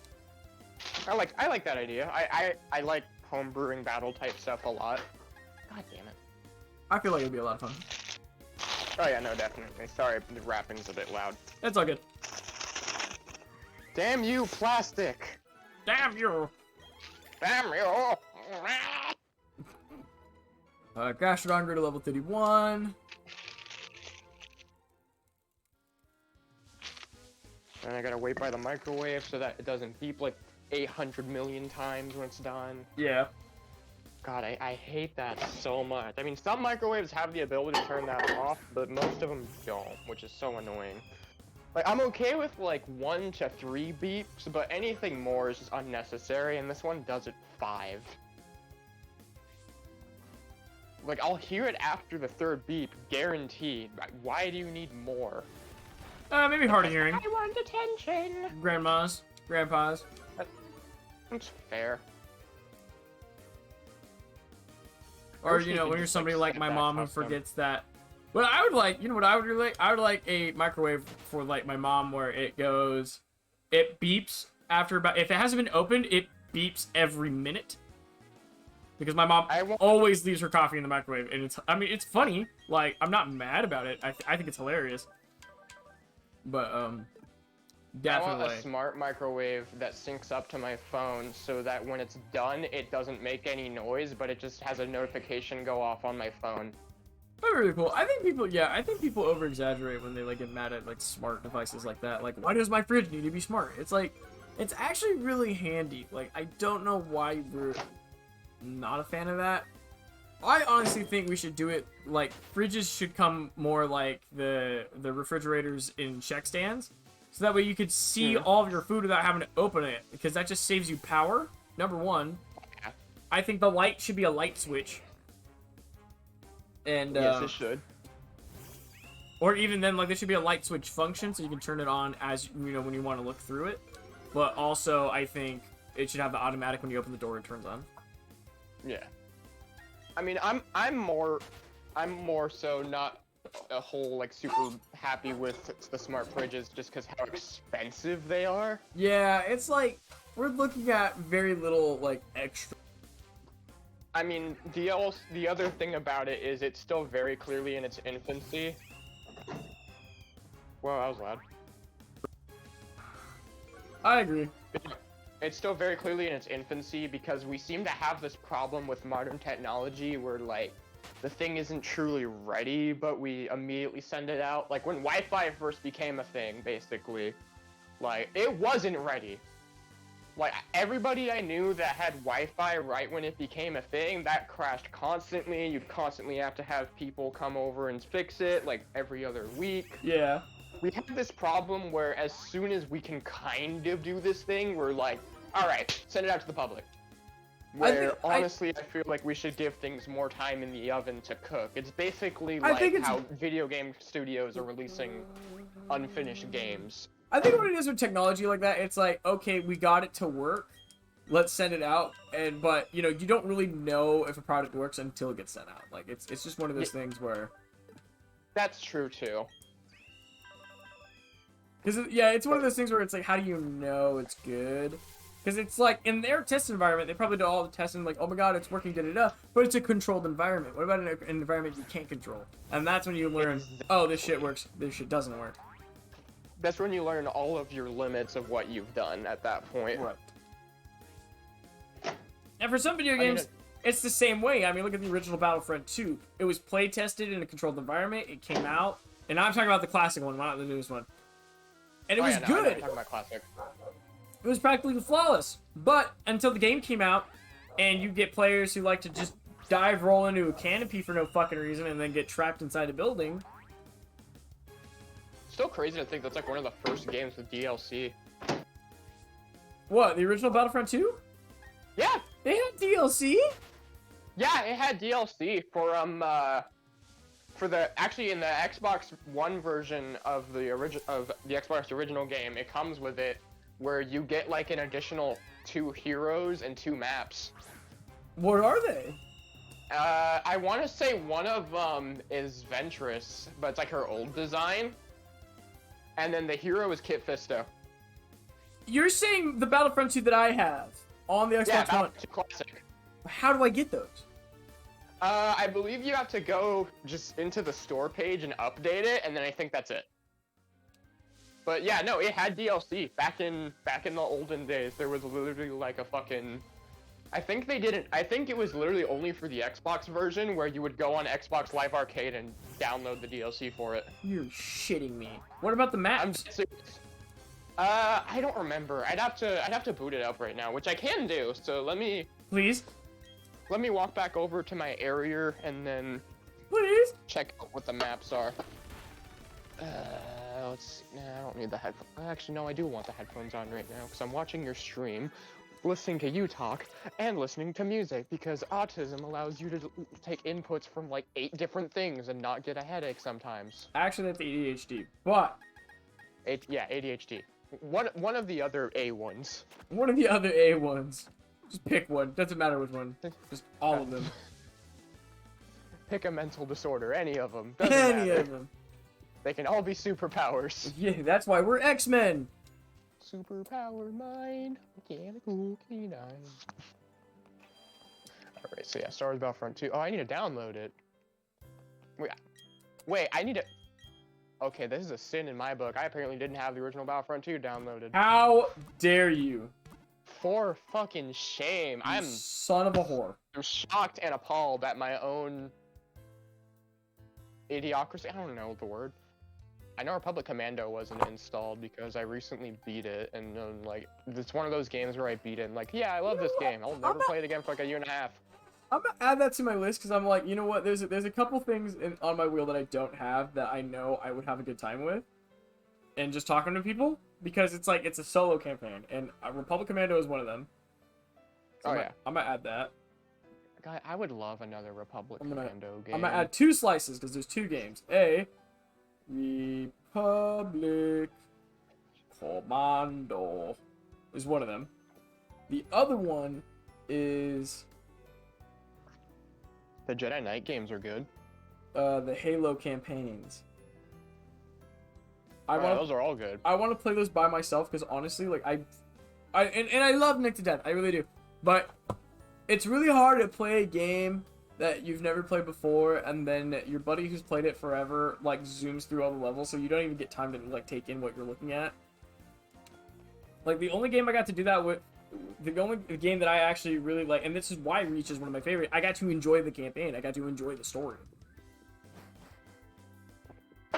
I like that idea. I like homebrewing battle type stuff a lot. God damn it. I feel like it'd be a lot of fun. Oh yeah, no, definitely. Sorry, the rapping's a bit loud. That's all good. Damn you, plastic! Damn you! Damn you! Gastrodon grew to level 31. And I gotta wait by the microwave so that it doesn't beep like 800 million times when it's done. Yeah. God, I hate that so much. I mean, some microwaves have the ability to turn that off, but most of them don't, which is so annoying. Like, I'm okay with like 1 to 3 beeps, but anything more is just unnecessary, and this one does it 5. Like, I'll hear it after the 3rd beep, guaranteed. Why do you need more? Maybe hard of hearing. I want attention. Grandmas, grandpas. That's fair. Or, you know, when you're somebody like my mom who forgets that. What I would like, you know what I would really like? I would like a microwave for, like, my mom where it goes, it beeps after about, if it hasn't been opened, it beeps every minute. Because my mom always leaves her coffee in the microwave, and it's, I mean, it's funny. Like, I'm not mad about it. I think it's hilarious. But, definitely. I want a smart microwave that syncs up to my phone so that when it's done, it doesn't make any noise, but it just has a notification go off on my phone. That's really cool. I think people over exaggerate when they like get mad at like smart devices like that. Like, why does my fridge need to be smart? It's like, it's actually really handy. Like, I don't know why we're not a fan of that. I honestly think we should do it like fridges should come more like the refrigerators in check stands, so that way you could see all of your food without having to open it, because that just saves you power. Number one, I think the light should be a light switch. And yes, it should. Or even then, like, there should be a light switch function, so you can turn it on as you know when you want to look through it. But also, I think it should have the automatic when you open the door, it turns on. Yeah. I mean, I'm more so not a whole like super happy with the smart fridges just because how expensive they are. Yeah, it's like we're looking at very little like extra. I mean, the other thing about it is it's still very clearly in its infancy. Whoa, that was loud. I agree. It's still very clearly in its infancy because we seem to have this problem with modern technology where, like, the thing isn't truly ready, but we immediately send it out. Like, when Wi-Fi first became a thing, basically, like, it wasn't ready. Like, everybody I knew that had Wi-Fi right when it became a thing, that crashed constantly. You'd constantly have to have people come over and fix it, like, every other week. Yeah. We have this problem where as soon as we can kind of do this thing, we're like, all right, send it out to the public. Where, honestly, I feel like we should give things more time in the oven to cook. It's basically like how video game studios are releasing unfinished games. I think what it is with technology like that, it's like, okay, we got it to work, let's send it out, but you know, you don't really know if a product works until it gets sent out. Like, it's just one of those things where... That's true, too. Because, yeah, it's one of those things where it's like, how do you know it's good? Because it's like, in their test environment, they probably do all the testing, like, oh my god, it's working, da-da-da, but it's a controlled environment. What about an environment you can't control? And that's when you learn, oh, this shit works, this shit doesn't work. That's when you learn all of your limits of what you've done at that point. Right. And for some video games, it's the same way. I mean, look at the original Battlefront 2. It was play tested in a controlled environment, it came out, and I'm talking about the classic one, not the newest one. And it was good. I'm talking about classic. It was practically flawless. But until the game came out, and you get players who like to just dive roll into a canopy for no fucking reason and then get trapped inside a building. Still crazy to think that's like one of the first games with DLC. What, the original Battlefront 2? Yeah! They had DLC? Yeah, it had DLC for actually in the Xbox One version of the Xbox original game, it comes with it where you get like an additional 2 heroes and 2 maps. What are they? I want to say one of them is Ventress, but it's like her old design. And then the hero is Kit Fisto. You're saying the Battlefront 2 that I have on the Xbox One? Yeah, Battlefront 2 Classic. How do I get those? I believe you have to go just into the store page and update it, and then I think that's it. But yeah, no, it had DLC back in the olden days. There was literally like a fucking, I think it was literally only for the Xbox version where you would go on Xbox Live Arcade and download the DLC for it. You're shitting me. What about the maps? I'm serious. I don't remember. I'd have to boot it up right now, which I can do. So let me walk back over to my area and then check out what the maps are. Let's see. Nah, I don't need the headphones. Actually, no, I do want the headphones on right now because I'm watching your stream, listening to you talk, and listening to music because autism allows you to take inputs from like 8 different things and not get a headache sometimes. Actually, that's ADHD, but... Yeah, ADHD. One of the other A ones. One of the other A ones. Just pick one. Doesn't matter which one. Just all of them. Pick a mental disorder. Any of them. Any of them. They can all be superpowers. Yeah, that's why we're X-Men. Superpower mind. Mechanical canine. Alright, so yeah, Star Wars Battlefront 2. Oh, I need to download it. Wait, I need to... Okay, this is a sin in my book. I apparently didn't have the original Battlefront 2 downloaded. How dare you? For fucking shame. I'm son of a whore. I'm shocked and appalled at my own Idiocracy. I don't know the word. I know Republic Commando wasn't installed because I recently beat it, and like it's one of those games where I beat it and like, yeah, I love this game. I'll never play it again for like a year and a half. I'm gonna add that to my list because I'm like, you know what? There's a couple things on my wheel that I don't have that I know I would have a good time with, and just talking to people because it's like it's a solo campaign, and Republic Commando is one of them. So I'm gonna add that. God, I would love another Republic Commando game. I'm gonna add 2 slices because there's 2 games. Republic Commando is one of them. The other one is the Jedi Knight games are good. The Halo campaigns. Those are all good. I want to play those by myself because honestly, like and I love Nick to death. I really do. But it's really hard to play a game that you've never played before, and then your buddy who's played it forever like zooms through all the levels, so you don't even get time to like take in what you're looking at. Like the only game I got to do that with, the only game that I actually really like, and this is why Reach is one of my favorite. I got to enjoy the campaign. I got to enjoy the story.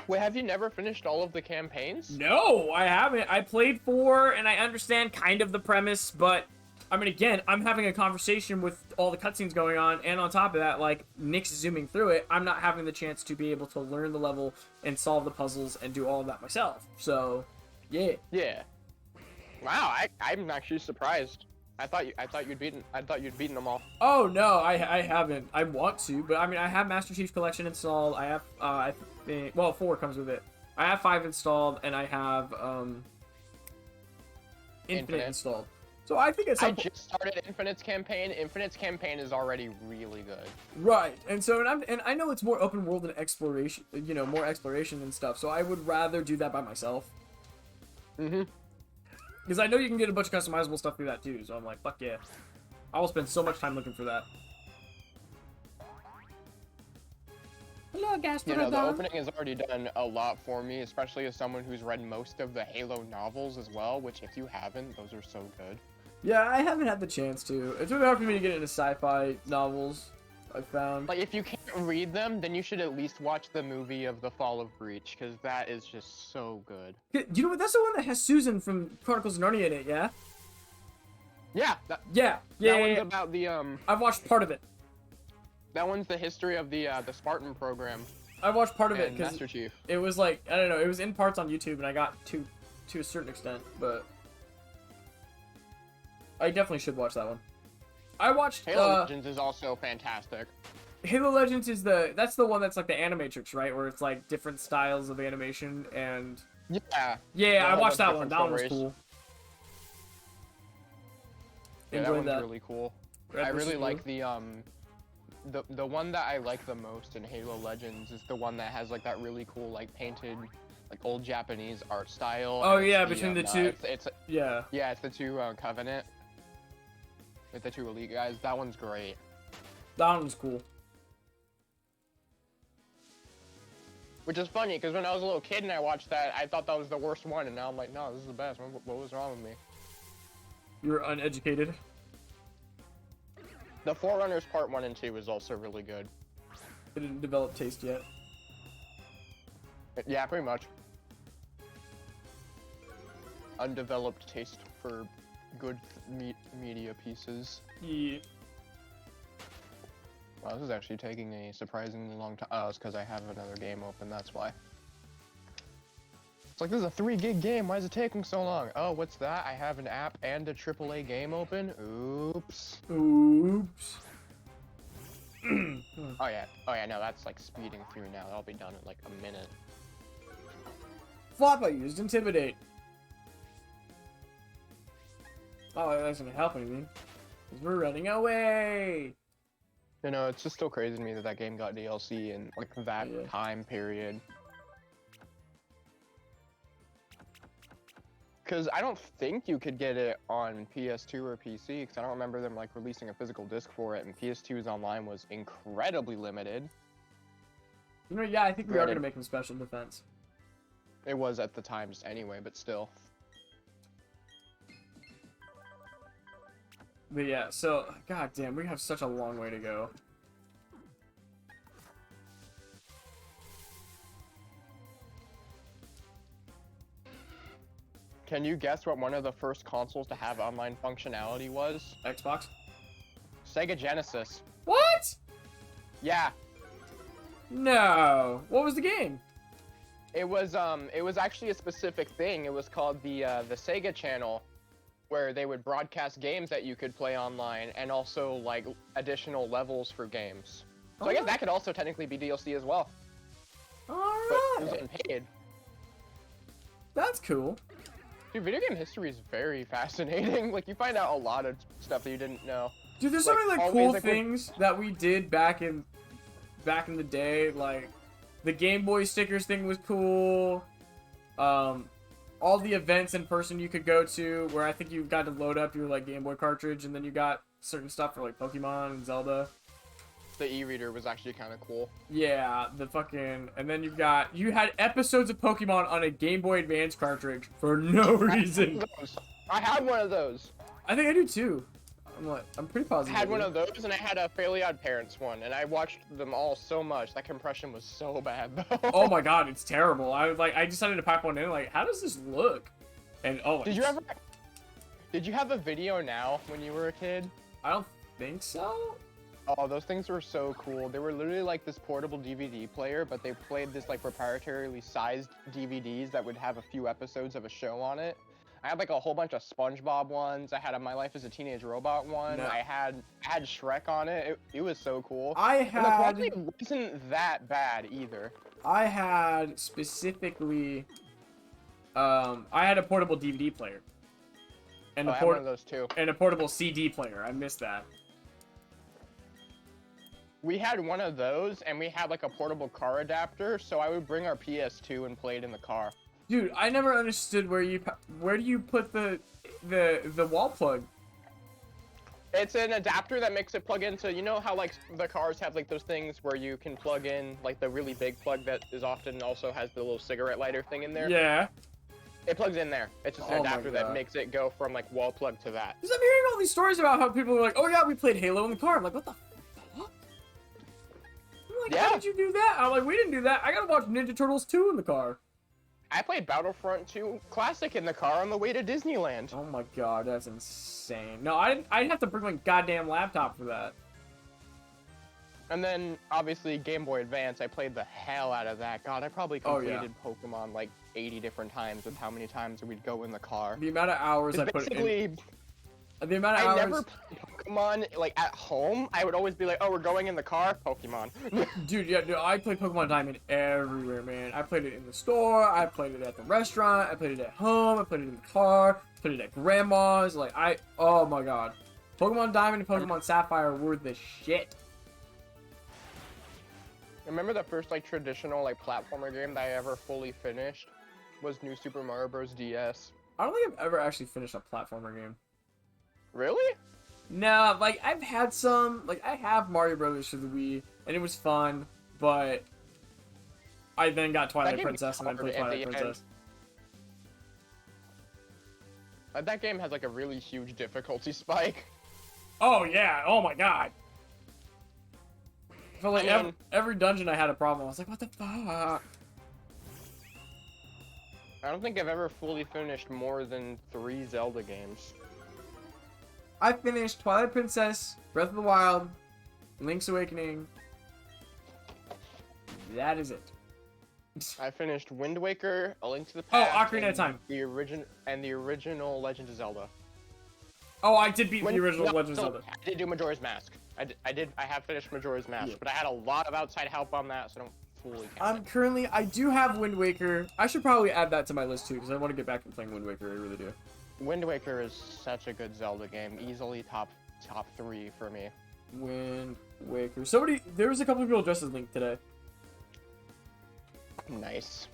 Wait, have you never finished all of the campaigns? No, I haven't. I played 4, and I understand kind of the premise, but I mean, again, I'm having a conversation with all the cutscenes going on, and on top of that, like, Nick's zooming through it, I'm not having the chance to be able to learn the level and solve the puzzles and do all of that myself. So, yeah. Yeah. Wow, I'm actually surprised. I thought you'd beaten them all. Oh no, I haven't. I want to, but I mean, I have Master Chief Collection installed. I have I think 4 comes with it. I have 5 installed, and I have Infinite installed. So I think I just started Infinite's campaign. Infinite's campaign is already really good. Right, and so I know it's more open world and exploration, you know, more exploration and stuff. So I would rather do that by myself. Because I know you can get a bunch of customizable stuff through that too. So I'm like, fuck yeah, I will spend so much time looking for that. Hello, You know, the opening has already done a lot for me, especially as someone who's read most of the Halo novels as well. Which, if you haven't, those are so good. Yeah, I haven't had the chance to. It's really hard for me to get into sci-fi novels, I've found. Like, if you can't read them, then you should at least watch the movie of The Fall of Breach, because that is just so good. You know what? That's the one that has Susan from Chronicles of Narnia in it, yeah? Yeah. Yeah. That one's about the, I've watched part of it. That one's the history of the Spartan program. I watched part of it because Master Chief. It was like, I don't know, it was in parts on YouTube, and I got to a certain extent, but I definitely should watch that one. I watched Halo Legends is also fantastic. Halo Legends is that's the one that's like the Animatrix, right? Where it's like different styles of animation and yeah, I watched that one. That one was cool. Yeah, that one's really cool. I really like the one that I like the most in Halo Legends is the one that has like that really cool like painted like old Japanese art style. Oh yeah, between the two. It's the two Covenant with the 2 elite guys. That one's great. That one's cool. Which is funny because when I was a little kid and I watched that, I thought that was the worst one, and now I'm like, no, this is the best. What was wrong with me? You're uneducated. The Forerunners Part 1 and 2 is also really good. It didn't develop taste yet. Yeah, pretty much. Undeveloped taste for good media pieces. Yeah. Wow, this is actually taking a surprisingly long time. Oh, it's because I have another game open, that's why. It's like, this is a 3 gig game, why is it taking so long? Oh, what's that? I have an app and a AAA game open? Oops. Oops. Oh yeah, no, that's like speeding through now. That'll be done in like a minute. Flop I used Intimidate. Oh, that doesn't help anything. Because we're running away! You know, it's just still crazy to me that game got DLC in like that time period. Because I don't think you could get it on PS2 or PC, because I don't remember them like releasing a physical disc for it, and PS2's online was incredibly limited. You know, yeah, I think we are going to make them special defense. It was at the times anyway, but still. But yeah, so, god damn, we have such a long way to go. Can you guess what one of the first consoles to have online functionality was? Xbox? Sega Genesis. What? Yeah. No. What was the game? It was actually a specific thing. It was called the Sega Channel, where they would broadcast games that you could play online, and also like additional levels for games. So I guess that could also technically be DLC as well. Alright. But it was unpaid. That's cool. Dude, video game history is very fascinating. Like, you find out a lot of stuff that you didn't know. Dude, there's so many like cool things that we did back in the day. Like, the Game Boy stickers thing was cool. All the events in person you could go to, where I think you got to load up your like Game Boy cartridge, and then you got certain stuff for like Pokemon and Zelda. The e-reader was actually kind of cool. Yeah, and then you had episodes of Pokemon on a Game Boy Advance cartridge for no reason. I had one of those. I think I do too. I'm pretty positive. I had one of those, and I had a Fairly Odd Parents one, and I watched them all so much. That compression was so bad, though. Oh my god, it's terrible. I decided to pipe one in, like, how does this look? And did you have a video now when you were a kid? I don't think so. Oh, those things were so cool. They were literally like this portable DVD player, but they played this like proprietarily sized DVDs that would have a few episodes of a show on it. I had like a whole bunch of SpongeBob ones. I had a My Life as a Teenage Robot one. No. I had Shrek on it. It was so cool. And the quality wasn't that bad either. I had specifically, I had a portable DVD player. And I had one of those too. And a portable CD player. I missed that. We had one of those, and we had like a portable car adapter, so I would bring our PS2 and play it in the car. Dude, I never understood where do you put the wall plug? It's an adapter that makes it plug into, you know how like the cars have like those things where you can plug in like the really big plug that is often also has the little cigarette lighter thing in there? Yeah. It plugs in there. It's just an adapter that makes it go from like wall plug to that. Because I'm hearing all these stories about how people are like, oh yeah, we played Halo in the car. I'm like, what the fuck? I'm like, how did you do that? I'm like, we didn't do that. I gotta watch Ninja Turtles 2 in the car. I played Battlefront 2 Classic in the car on the way to Disneyland. Oh my god, that's insane. No, I'd have to bring my goddamn laptop for that. And then, obviously, Game Boy Advance, I played the hell out of that. God, I probably completed Pokemon like 80 different times with how many times we'd go in the car. The amount of hours I put in. The amount of I hours... never played Pokemon, like, at home. I would always be like, oh, we're going in the car? Pokemon. Dude, yeah, I played Pokemon Diamond everywhere, man. I played it in the store, I played it at the restaurant, I played it at home, I played it in the car, played it at grandma's, like, oh my god. Pokemon Diamond and Pokemon Sapphire were the shit. Remember the first, like, traditional, like, platformer game that I ever fully finished was New Super Mario Bros. DS. I don't think I've ever actually finished a platformer game. Really? Nah, like, I've had some, like, I have Mario Brothers for the Wii, and it was fun, but I then got Twilight Princess, and then played Twilight Princess. That game has, like, a really huge difficulty spike. Oh, yeah, oh my god. I felt like every dungeon I had a problem. I was like, what the fuck? I don't think I've ever fully finished more than 3 Zelda games. I finished Twilight Princess, Breath of the Wild, Link's Awakening. That is it. I finished Wind Waker, A Link to the Past. Ocarina of Time. The original Legend of Zelda. Oh, I did beat the original Legend of Zelda. I did do Majora's Mask. I have finished Majora's Mask, but I had a lot of outside help on that, so I don't fully count it. I do have Wind Waker. I should probably add that to my list too, because I want to get back and playing Wind Waker. I really do. Wind Waker is such a good Zelda game. Easily top 3 for me. Wind Waker. There was a couple of people dressed as Link today. Nice.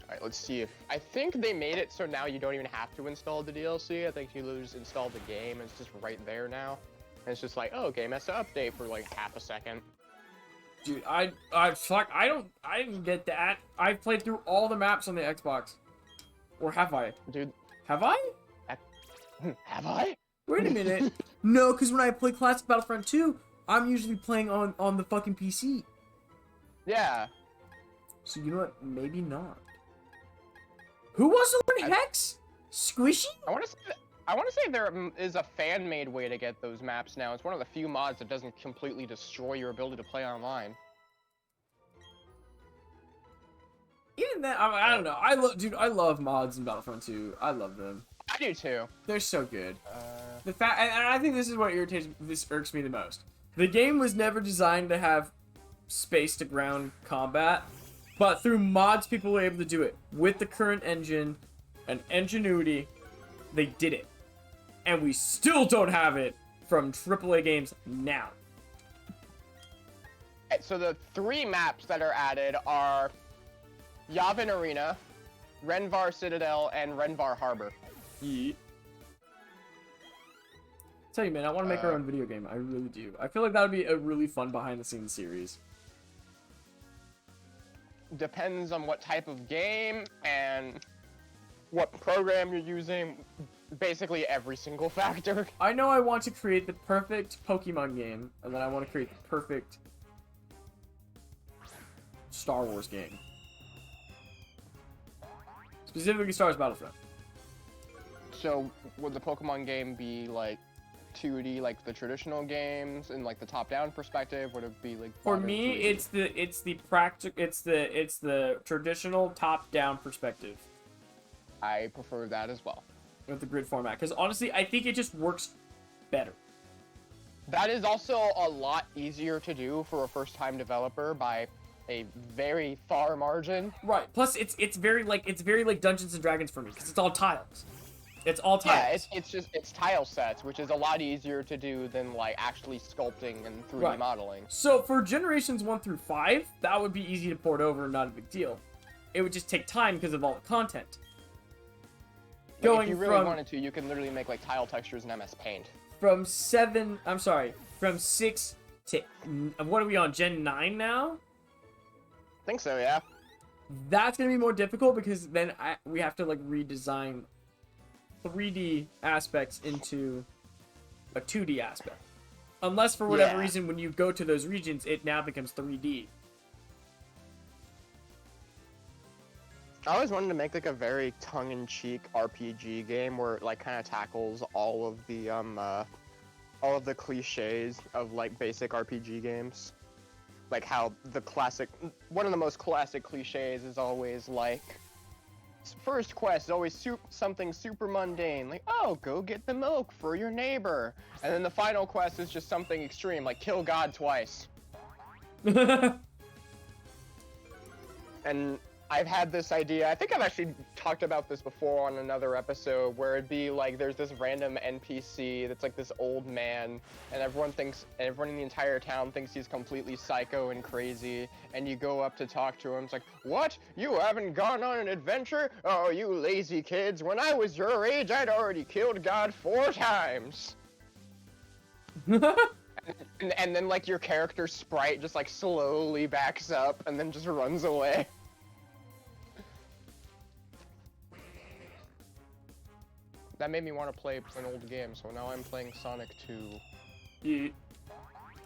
Alright, let's see if... I think they made it so now you don't even have to install the DLC. I think you just install the game and it's just right there now. And it's just like, oh, game has to update for like half a second. Dude, I didn't get that. I played through all the maps on the Xbox. Or have I? Dude. Have I? Have I? Wait a minute. No, because when I play Classic Battlefront 2, I'm usually playing on the fucking PC. Yeah. So you know what? Maybe not. Who wants to learn Hex? Squishy? I want to say there is a fan-made way to get those maps now. It's one of the few mods that doesn't completely destroy your ability to play online. Even that, I don't know. I love mods in Battlefront 2. I love them. I do too. They're so good. The fact, and I think this is what irks me the most. The game was never designed to have space to ground combat, but through mods, people were able to do it with the current engine and ingenuity. They did it, and we still don't have it from AAA games now. So the 3 maps that are added are Yavin Arena, Renvar Citadel, and Renvar Harbor. Yeah. Tell you, man, I want to make our own video game. I really do. I feel like that would be a really fun behind-the-scenes series. Depends on what type of game and what program you're using. Basically every single factor. I know I want to create the perfect Pokemon game, and then I want to create the perfect Star Wars game. Specifically Star Wars Battlefront. So, would the Pokemon game be, like, 2D, like the traditional games, and like the top-down perspective? Would it be like? For me, 3D? it's the traditional top-down perspective. I prefer that as well. With the grid format, because honestly, I think it just works better. That is also a lot easier to do for a first-time developer by a very far margin. Right. Plus, it's very like Dungeons and Dragons for me, because it's all tiles. It's all tiles. Yeah, it's tile sets, which is a lot easier to do than like actually sculpting and 3D modeling. So for generations 1 through 5, that would be easy to port over, not a big deal. It would just take time because of all the content. If you really wanted to, you can literally make like tile textures in MS Paint. From 6 to what are we on, Gen 9 now? I think so, yeah. That's gonna be more difficult because then we have to like redesign 3D aspects into a 2D aspect. Unless for whatever reason, when you go to those regions, it now becomes 3D. I always wanted to make like a very tongue-in-cheek RPG game where it like kind of tackles all of the cliches of like basic RPG games. Like how one of the most classic cliches is always like, first quest is always something super mundane, like, oh, go get the milk for your neighbor. And then the final quest is just something extreme, like kill God twice. And I've had this idea, I think I've actually talked about this before on another episode, where it'd be like there's this random NPC that's like this old man, and everyone in the entire town thinks he's completely psycho and crazy, and you go up to talk to him, it's like, what? You haven't gone on an adventure? Oh, you lazy kids, when I was your age, I'd already killed God 4 times. and then like your character sprite just like slowly backs up and then just runs away. That made me want to play an old game, so now I'm playing Sonic 2. Yeah.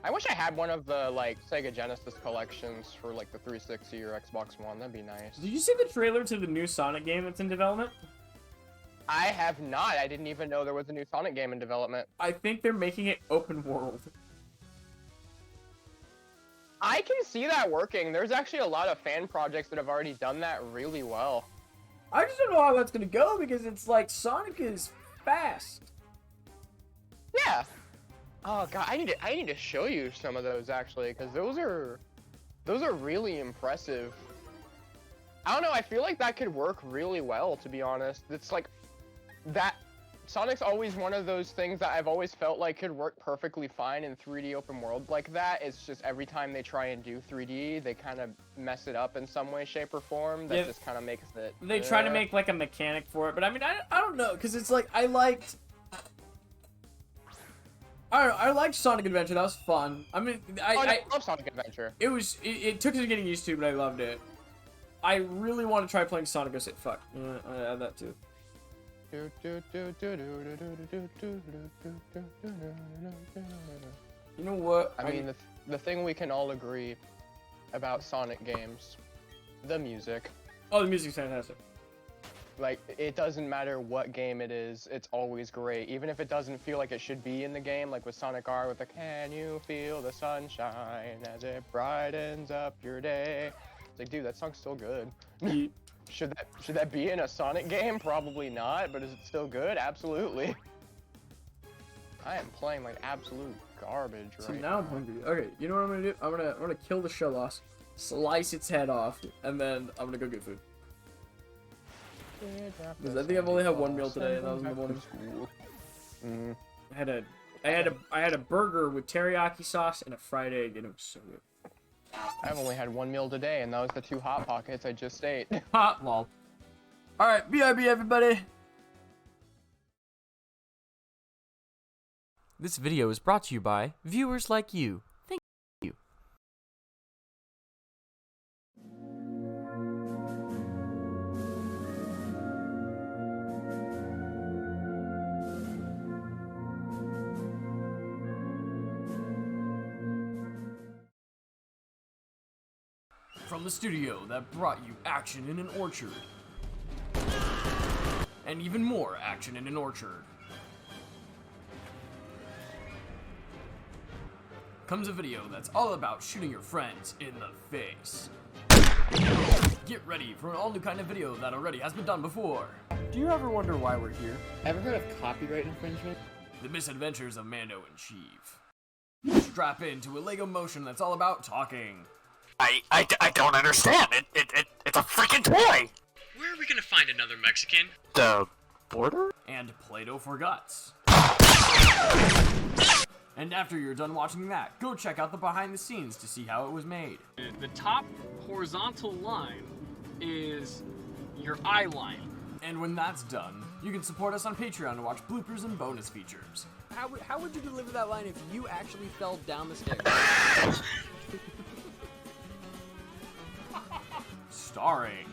I wish I had one of the, like, Sega Genesis collections for, like, the 360 or Xbox One. That'd be nice. Did you see the trailer to the new Sonic game that's in development? I have not. I didn't even know there was a new Sonic game in development. I think they're making it open world. I can see that working. There's actually a lot of fan projects that have already done that really well. I just don't know how that's gonna go because it's like Sonic is fast. Yeah. Oh god, I need to show you some of those actually, because those are really impressive. I don't know. I feel like that could work really well, to be honest. It's like that. Sonic's always one of those things that I've always felt like could work perfectly fine in 3D open world like that. It's just every time they try and do 3D, they kind of mess it up in some way, shape, or form. That just kind of makes it... They try to make like a mechanic for it, but I mean, I don't know, because it's like, I liked Sonic Adventure. That was fun. I mean, I love Sonic Adventure. It took some getting used to, but I loved it. I really want to try playing Sonic OS. Fuck, I add that too. You know what? I mean, the thing we can all agree about Sonic games, the music. Oh, the music's fantastic. Like, it doesn't matter what game it is, it's always great. Even if it doesn't feel like it should be in the game, like with Sonic R with the "Can you feel the sunshine as it brightens up your day?" It's like, dude, that song's still good. Should that be in a Sonic game? Probably not, but is it still good? Absolutely. I am playing like absolute garbage right So now I'm hungry. Okay, you know what I'm gonna do? I'm gonna kill the Shellos, slice its head off, and then I'm gonna go get food. Because I think I've only had one meal today, and that was in the morning. I had a burger with teriyaki sauce and a fried egg, and it was so good. I've only had one meal today, and that was the 2 Hot Pockets I just ate. Ha, lol. Alright, BRB everybody! This video is brought to you by viewers like you. Thank you. From the studio that brought you action in an orchard. And even more action in an orchard. Comes a video that's all about shooting your friends in the face. Get ready for an all new kind of video that already has been done before. Do you ever wonder why we're here? Ever heard of copyright infringement? The misadventures of Mando and Chief. Strap into a Lego motion that's all about talking. I don't understand. It's a freaking toy! Where are we gonna find another Mexican? The border? And Play-Doh for guts. And after you're done watching that, go check out the behind the scenes to see how it was made. The top horizontal line is your eye line. And when that's done, you can support us on Patreon to watch bloopers and bonus features. How would you deliver that line if you actually fell down the stairs? Starring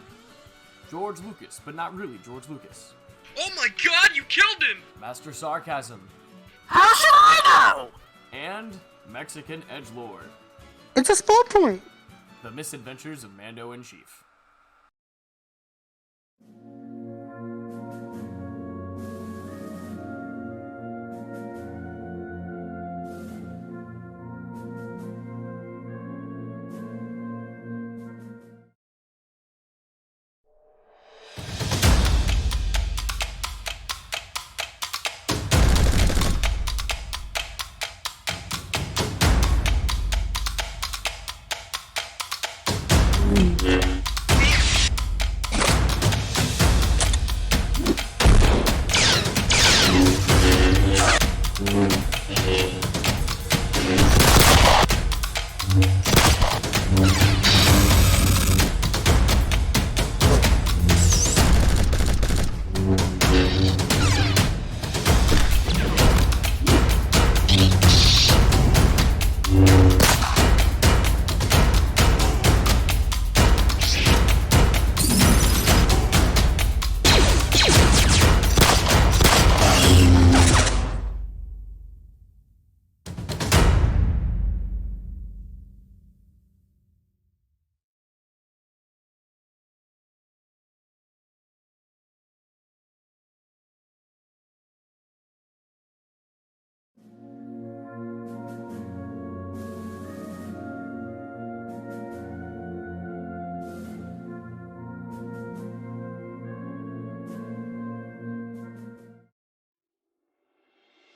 George Lucas, but not really George Lucas. Oh my god, you killed him! Master Sarcasm. How should I know? And Mexican Edgelord. It's a spawn point. The Misadventures of Mando and Chief.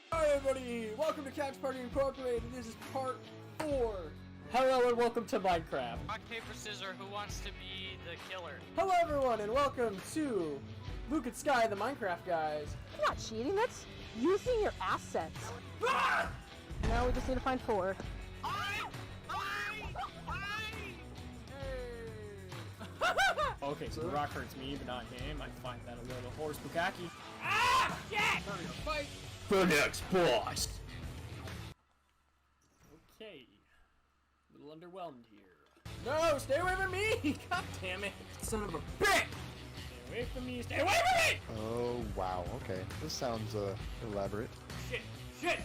Hi everybody, welcome to Couch Party Incorporated. This is part 4. Hello and welcome to Minecraft. Rock, paper, scissors, who wants to be the killer? Hello everyone, and welcome to Luke and Sky, the Minecraft guys. You're not cheating, that's using your assets. Now we just need to find 4. Okay, so the rock hurts me, but not him. I find that a little horse bukkake. Fight! The next boss. Okay. A little underwhelmed here. No, stay away from me! God damn it, son of a bitch! Stay away from me, stay away from me! Oh, wow, okay. This sounds, elaborate. Shit!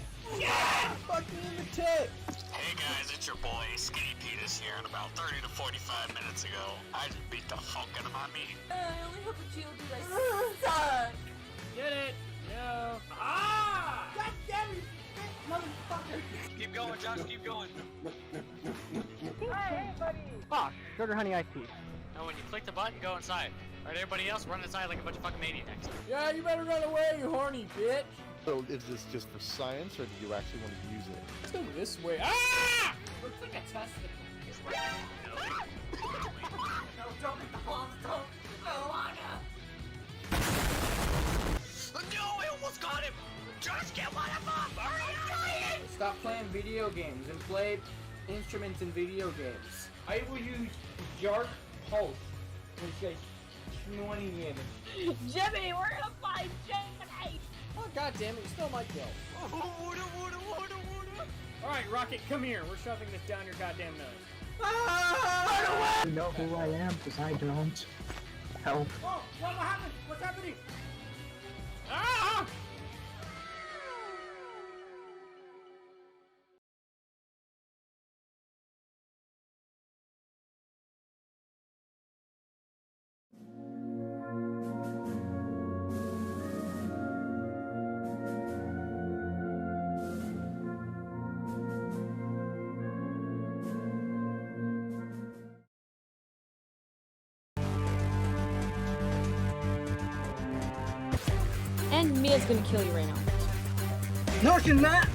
Fuck me in the tit! Hey guys, it's your boy Skinny Penis here, and about 30 to 45 minutes ago, I just beat the fuck out of my meat. I only hope that you'll do that. Get it? No. Ah! God damn it, motherfucker! Keep going, Josh, keep going. Hey, buddy! Fuck. Sugar honey iced tea. Now when you click the button, go inside. Alright, everybody else, run inside like a bunch of fucking maniacs. Yeah, you better run away, you horny bitch. So is this just for science, or do you actually want to use it? Let's go this way. Ah! Looks like a testicle. No, don't hit the bombs, don't! No, Anna! No, I almost got him! Just get one of them! Hurry! Stop playing video games and play instruments in video games. I will use Jark Pulse, which is 20 in. Jimmy, we're gonna find Jimmy! Oh, god damn it, you stole my kill. Alright, Rocket, come here. We're shoving this down your goddamn nose. You know who I am, because I don't. Help. Oh, what happened? What's happening? Ah! And Mia's gonna kill you right now. No, she's not!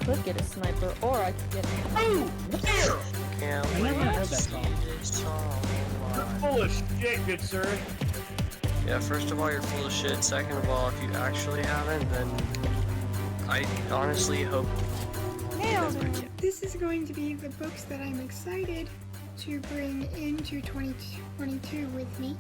I could get a sniper, or I could get a... Can't I never heard that see song. this song alive. Full of shit, good sir. Yeah, first of all, you're full of shit. Second of all, if you actually haven't, then I honestly hope. This is going to be the books that I'm excited to bring into 2022 with me.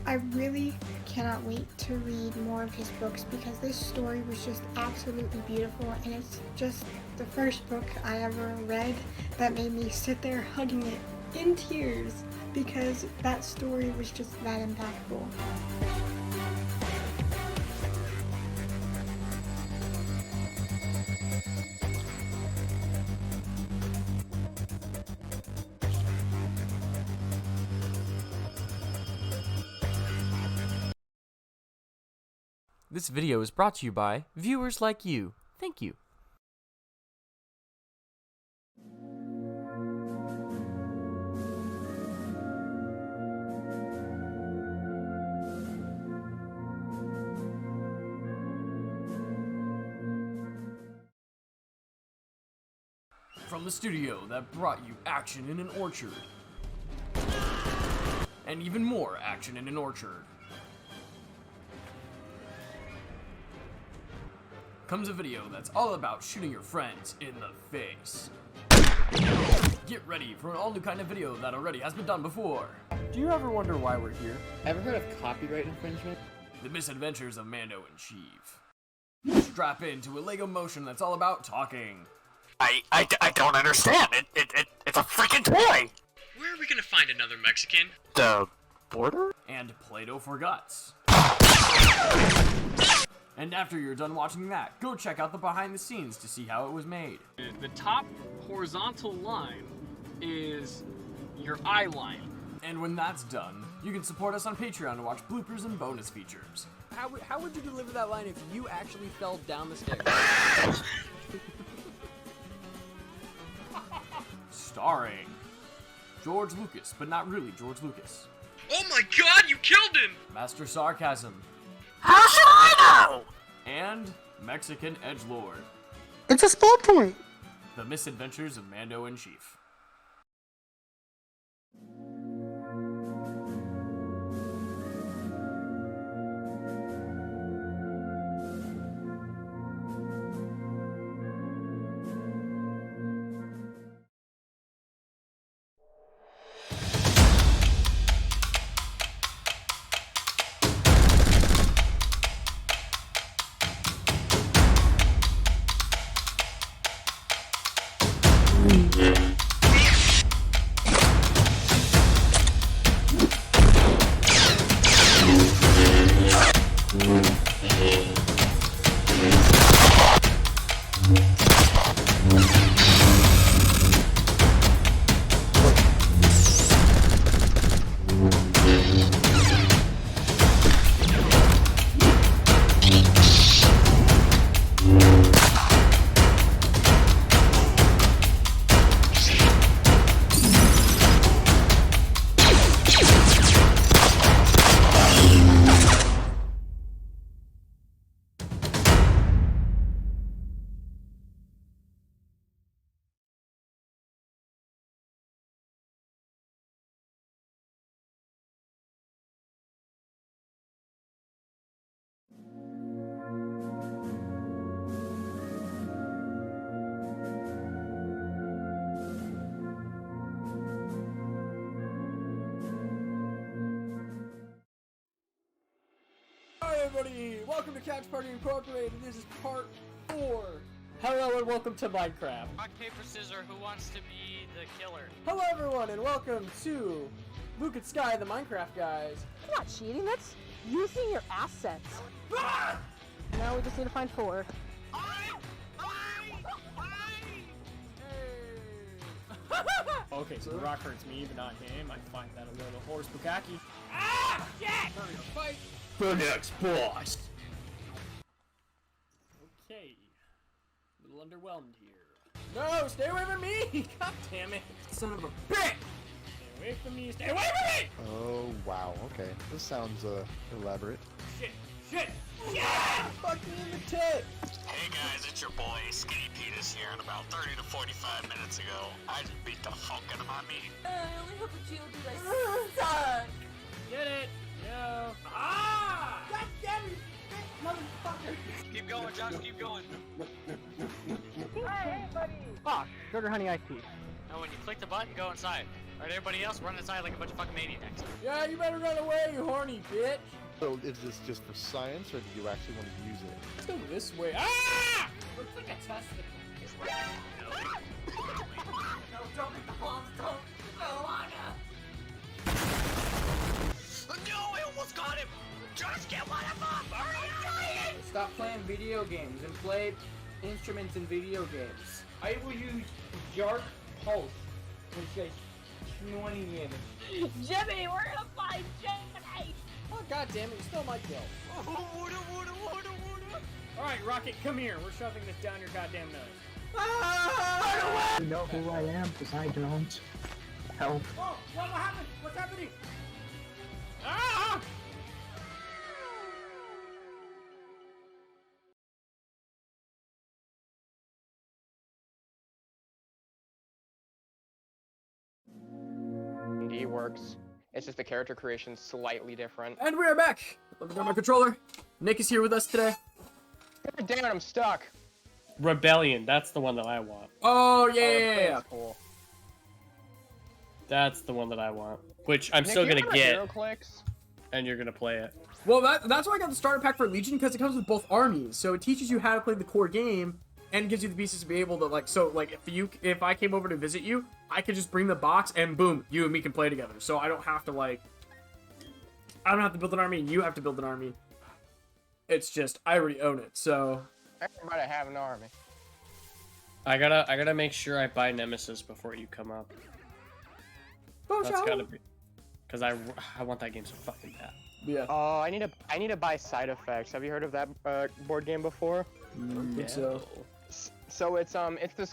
I really cannot wait to read more of his books because this story was just absolutely beautiful, and it's just the first book I ever read that made me sit there hugging it in tears because that story was just that impactful. This video is brought to you by viewers like you. Thank you. From the studio that brought you action in an orchard. And even more action in an orchard. Comes a video that's all about shooting your friends in the face. Get ready for an all new kind of video that already has been done before. Do you ever wonder why we're here? Ever heard of copyright infringement? The Misadventures of Mando and Chief. Strap into a Lego motion that's all about talking. I don't understand. It's a freaking toy! Where are we gonna find another Mexican? The border? And Play-Doh for Guts. And after you're done watching that, go check out the behind the scenes to see how it was made. The top horizontal line is your eye line. And when that's done, you can support us on Patreon to watch bloopers and bonus features. How would you deliver that line if you actually fell down the stairs? Starring George Lucas, but not really George Lucas. Oh my god, you killed him! Master Sarcasm. How should I know? And Mexican Edgelord. It's a spell point! The Misadventures of Mando and Chief. welcome to Couch Party Incorporated. This is part 4. Hello and welcome to Minecraft. Rock, paper, scissors, who wants to be the killer? Hello everyone and welcome to Luke and Sky, the Minecraft guys. That's not cheating, that's using your assets. Now we just need to find 4. Okay, so the rock hurts me, but not him. I find that a little horse bukkake. Ah! Shit! Time to fight. The next boss. Okay. A little underwhelmed here. No, stay away from me! God damn it. Son of a bitch! Stay away from me, stay away from me! Oh, wow, okay. This sounds, elaborate. Shit! Shit! Yeah! Fuck me in the tit! Hey guys, it's your boy Skinny Penis here, and about 30 to 45 minutes ago, I just beat the fuck out of my meat. I only hope that you'll do that. Get it! Yo! Ah! God damn it! Motherfucker! Keep going, Josh, keep going. Hey, buddy! Ah, sugar honey iced tea. Now when you click the button, go inside. Alright, everybody else, run inside like a bunch of fucking maniacs. Yeah, you better run away, you horny bitch! So is this just for science, or do you actually want to use it? Let's go this way. Ah! Looks like a testicle. No, don't make the bombs, don't! No, No, I almost got him! Just get one of them! Hurry! Stop playing video games and play instruments in video games. I will use Jark Pulse, which is 20 in. Jimmy, we're gonna find Jimmy! Oh, god damn it, you stole my kill. Alright, Rocket, come here. We're shoving this down your goddamn nose. You know who I am, because I don't. Help. Oh, what happened? What's happening? Ah! D works. It's just the character creation slightly different. And we are back! Let me grab my controller. Nick is here with us today. God damn it, I'm stuck. Rebellion, that's the one that I want. Oh, Oh, yeah. that's cool. That's the one that I want. Which I'm Nick, still you gonna remember get, HeroClix? and you're gonna play it. Well, that's why I got the starter pack for Legion, because it comes with both armies. So it teaches you how to play the core game, and gives you the pieces to be able to, like, so, like, if I came over to visit you, I could just bring the box, and boom, you and me can play together. So I don't have to, like, I don't have to build an army, and you have to build an army. It's just, I already own it, so... Everybody have an army. I gotta make sure I buy Nemesis before you come up. That's gotta be, because I want that game so fucking bad. Yeah. Oh, I need to buy Side Effects. Have you heard of that board game before? I don't think so. So it's this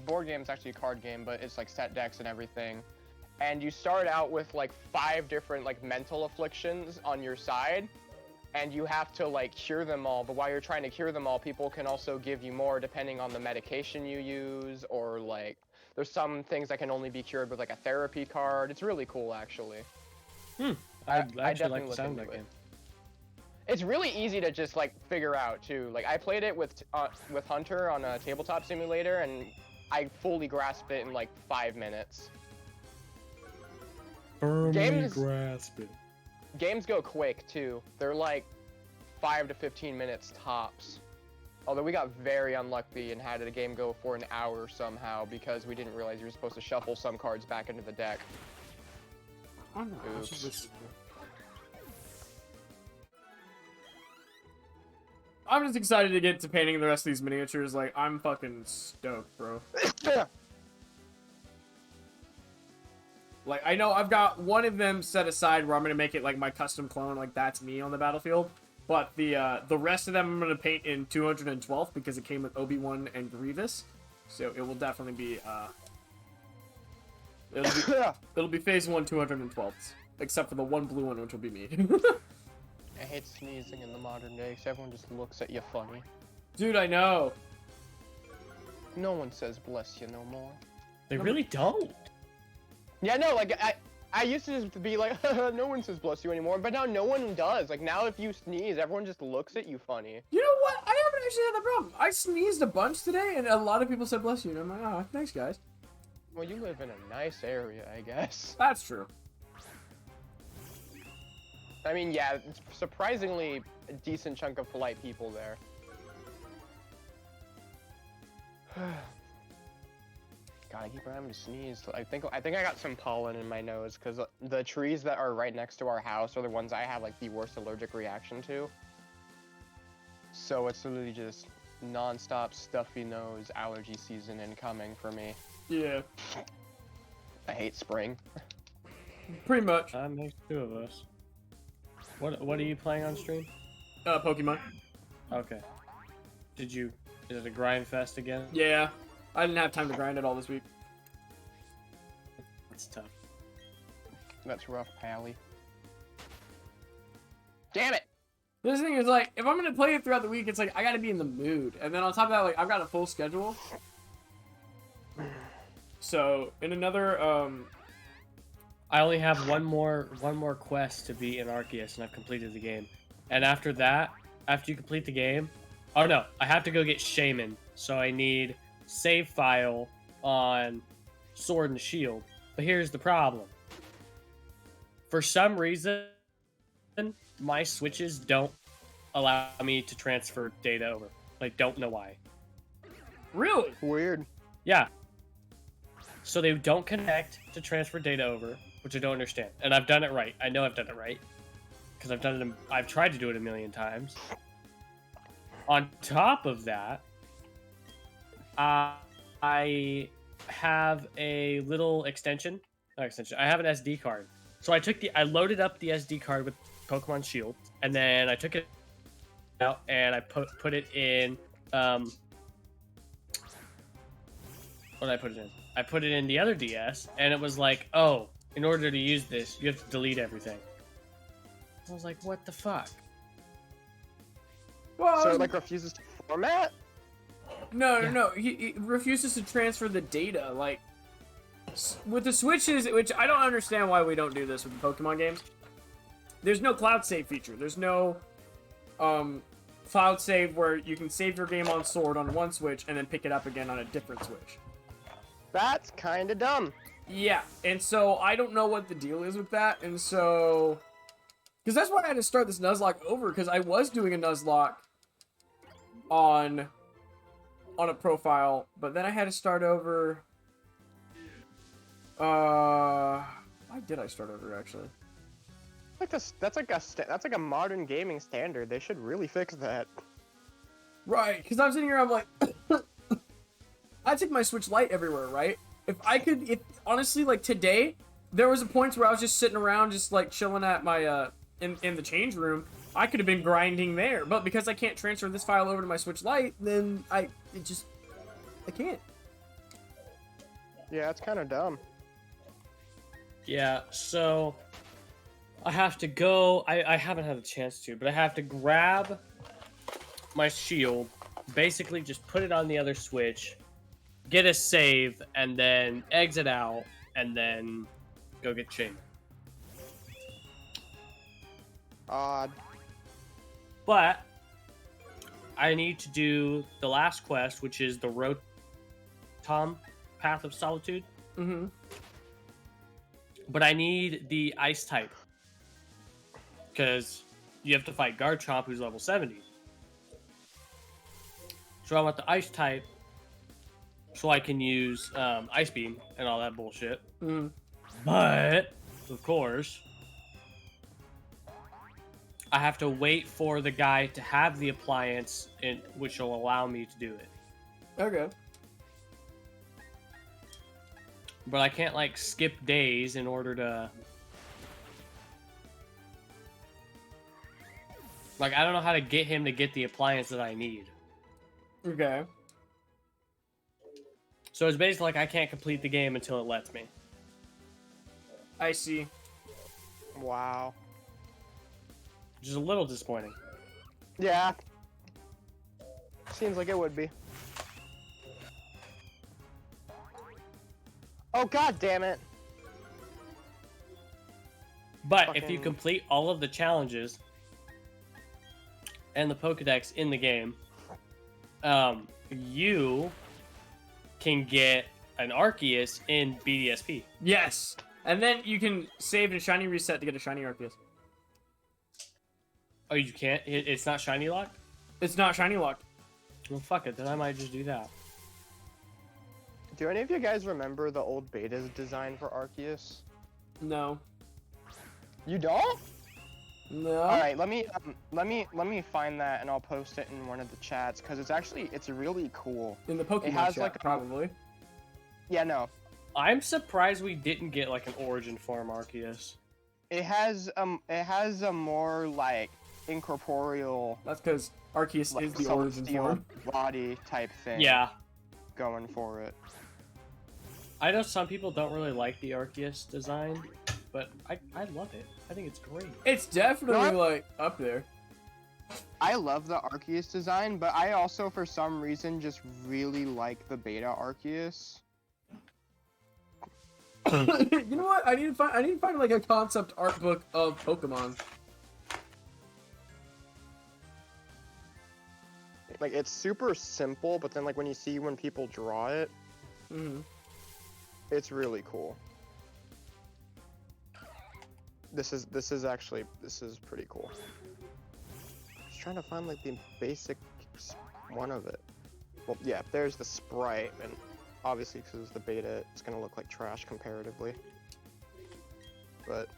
board game. It's actually a card game, but it's like set decks and everything. And you start out with like 5 different like mental afflictions on your side, and you have to like cure them all. But while you're trying to cure them all, people can also give you more depending on the medication you use, or like there's some things that can only be cured with like a therapy card. It's really cool, actually. I definitely actually like the look sound of into that it. game. It's really easy to just like figure out too. Like I played it with Hunter on a tabletop simulator, and I fully grasped it in like 5 minutes. Firmly grasp it. Games go quick too. They're like 5 to 15 minutes tops. Although we got very unlucky and had the game go for an hour somehow because we didn't realize you were supposed to shuffle some cards back into the deck. Oh no, Oops. I'm just excited to get to painting the rest of these miniatures. Like, I'm fucking stoked, bro. Like, I know I've got one of them set aside where I'm gonna make it like my custom clone, like that's me on the battlefield. But the rest of them I'm gonna paint in 212th because it came with Obi-Wan and Grievous, so it will definitely be it'll be phase 1 212th, except for the one blue one, which will be me. I hate sneezing in the modern day because everyone just looks at you funny. Dude, I know. No one says bless you no more. They really don't. Yeah, no, like I used to just be like, no one says bless you anymore, but now no one does. Like now if you sneeze, everyone just looks at you funny. You know what? I haven't actually had that problem. I sneezed a bunch today, and a lot of people said bless you, and I'm like, oh, thanks, guys. Well, you live in a nice area, I guess. That's true. I mean, yeah, it's surprisingly a decent chunk of polite people there. God, I keep having to sneeze. I think I got some pollen in my nose because the trees that are right next to our house are the ones I have like the worst allergic reaction to. So it's literally just non-stop stuffy nose allergy season incoming for me. Yeah. I hate spring. Pretty much. That makes two of us. What are you playing on stream? Pokemon. Okay. Is it a grind fest again? Yeah. I didn't have time to grind it all this week. That's tough. That's rough, Pally. Damn it! This thing is like, if I'm gonna play it throughout the week, it's like I gotta be in the mood. And then on top of that, like I've got a full schedule. So in another I only have one more quest to be an Arceus, and I've completed the game. And after that, after you complete the game, oh no, I have to go get Shaman. So I need save file on Sword and Shield. But here's the problem. For some reason, my switches don't allow me to transfer data over. I don't know why. Really? Weird. Yeah. So they don't connect to transfer data over, which I don't understand. And I've done it right. I know I've done it right. Because I've tried to do it a million times. On top of that, I have a little extension. Not extension. I have an SD card. So I loaded up the SD card with Pokemon Shield, and then I took it out and I put it in. What did I put it in? I put it in the other DS, and it was like, oh, in order to use this, you have to delete everything. I was like, what the fuck? Well, so it like refuses to format? No. He refuses to transfer the data. Like with the Switches, which I don't understand why we don't do this with the Pokemon games. There's no cloud save feature. There's no cloud save where you can save your game on Sword on one Switch and then pick it up again on a different Switch. That's kind of dumb. Yeah, and so I don't know what the deal is with that, and so because that's why I had to start this Nuzlocke over, because I was doing a Nuzlocke on a profile, but then I had to start over. Why did I start over actually? Like that's like a modern gaming standard. They should really fix that. Right, because I'm sitting here, I'm like, I take my Switch Lite everywhere, right? If honestly, like today, there was a point where I was just sitting around, just like chilling at my in the change room. I could have been grinding there, but because I can't transfer this file over to my Switch Lite, then I can't. Yeah, it's kind of dumb. Yeah, so I have to go. I haven't had a chance to, but I have to grab my shield, basically just put it on the other Switch, get a save, and then exit out, and then go get Shane. Odd. But I need to do the last quest, which is the Rotom Path of Solitude. Mm-hmm. But I need the Ice type, because you have to fight Garchomp, who's level 70. So I want the Ice type, so I can use Ice Beam and all that bullshit. Mm. But, of course, I have to wait for the guy to have the appliance, which will allow me to do it. Okay. But I can't, like, skip days in order to... Like, I don't know how to get him to get the appliance that I need. Okay. So it's basically like I can't complete the game until it lets me. I see. Wow. Which is a little disappointing. Yeah. Seems like it would be. Oh, god damn it. But if you complete all of the challenges and the Pokedex in the game, you can get an Arceus in BDSP. Yes. And then you can save and shiny reset to get a shiny Arceus. Oh, you can't? It's not shiny locked? It's not shiny locked. Well, fuck it. Then I might just do that. Do any of you guys remember the old beta's design for Arceus? No. You don't? No. All right, let me find that and I'll post it in one of the chats because it's really cool. In the Pokemon it has chat, like probably. Yeah, no. I'm surprised we didn't get like an origin form Arceus. It has a more like incorporeal. That's because Arceus like, is the origin form. Body type thing. Yeah. Going for it. I know some people don't really like the Arceus design, but I love it. I think it's great. It's definitely like up there. I love the Arceus design, but I also for some reason just really like the beta Arceus. You know what? I need to find like a concept art book of Pokemon. Like it's super simple, but then like when people draw it, it's really cool. This is pretty cool. Just trying to find like the basic one of it. Well, yeah, there's the sprite, and obviously because it's the beta, it's gonna look like trash comparatively. But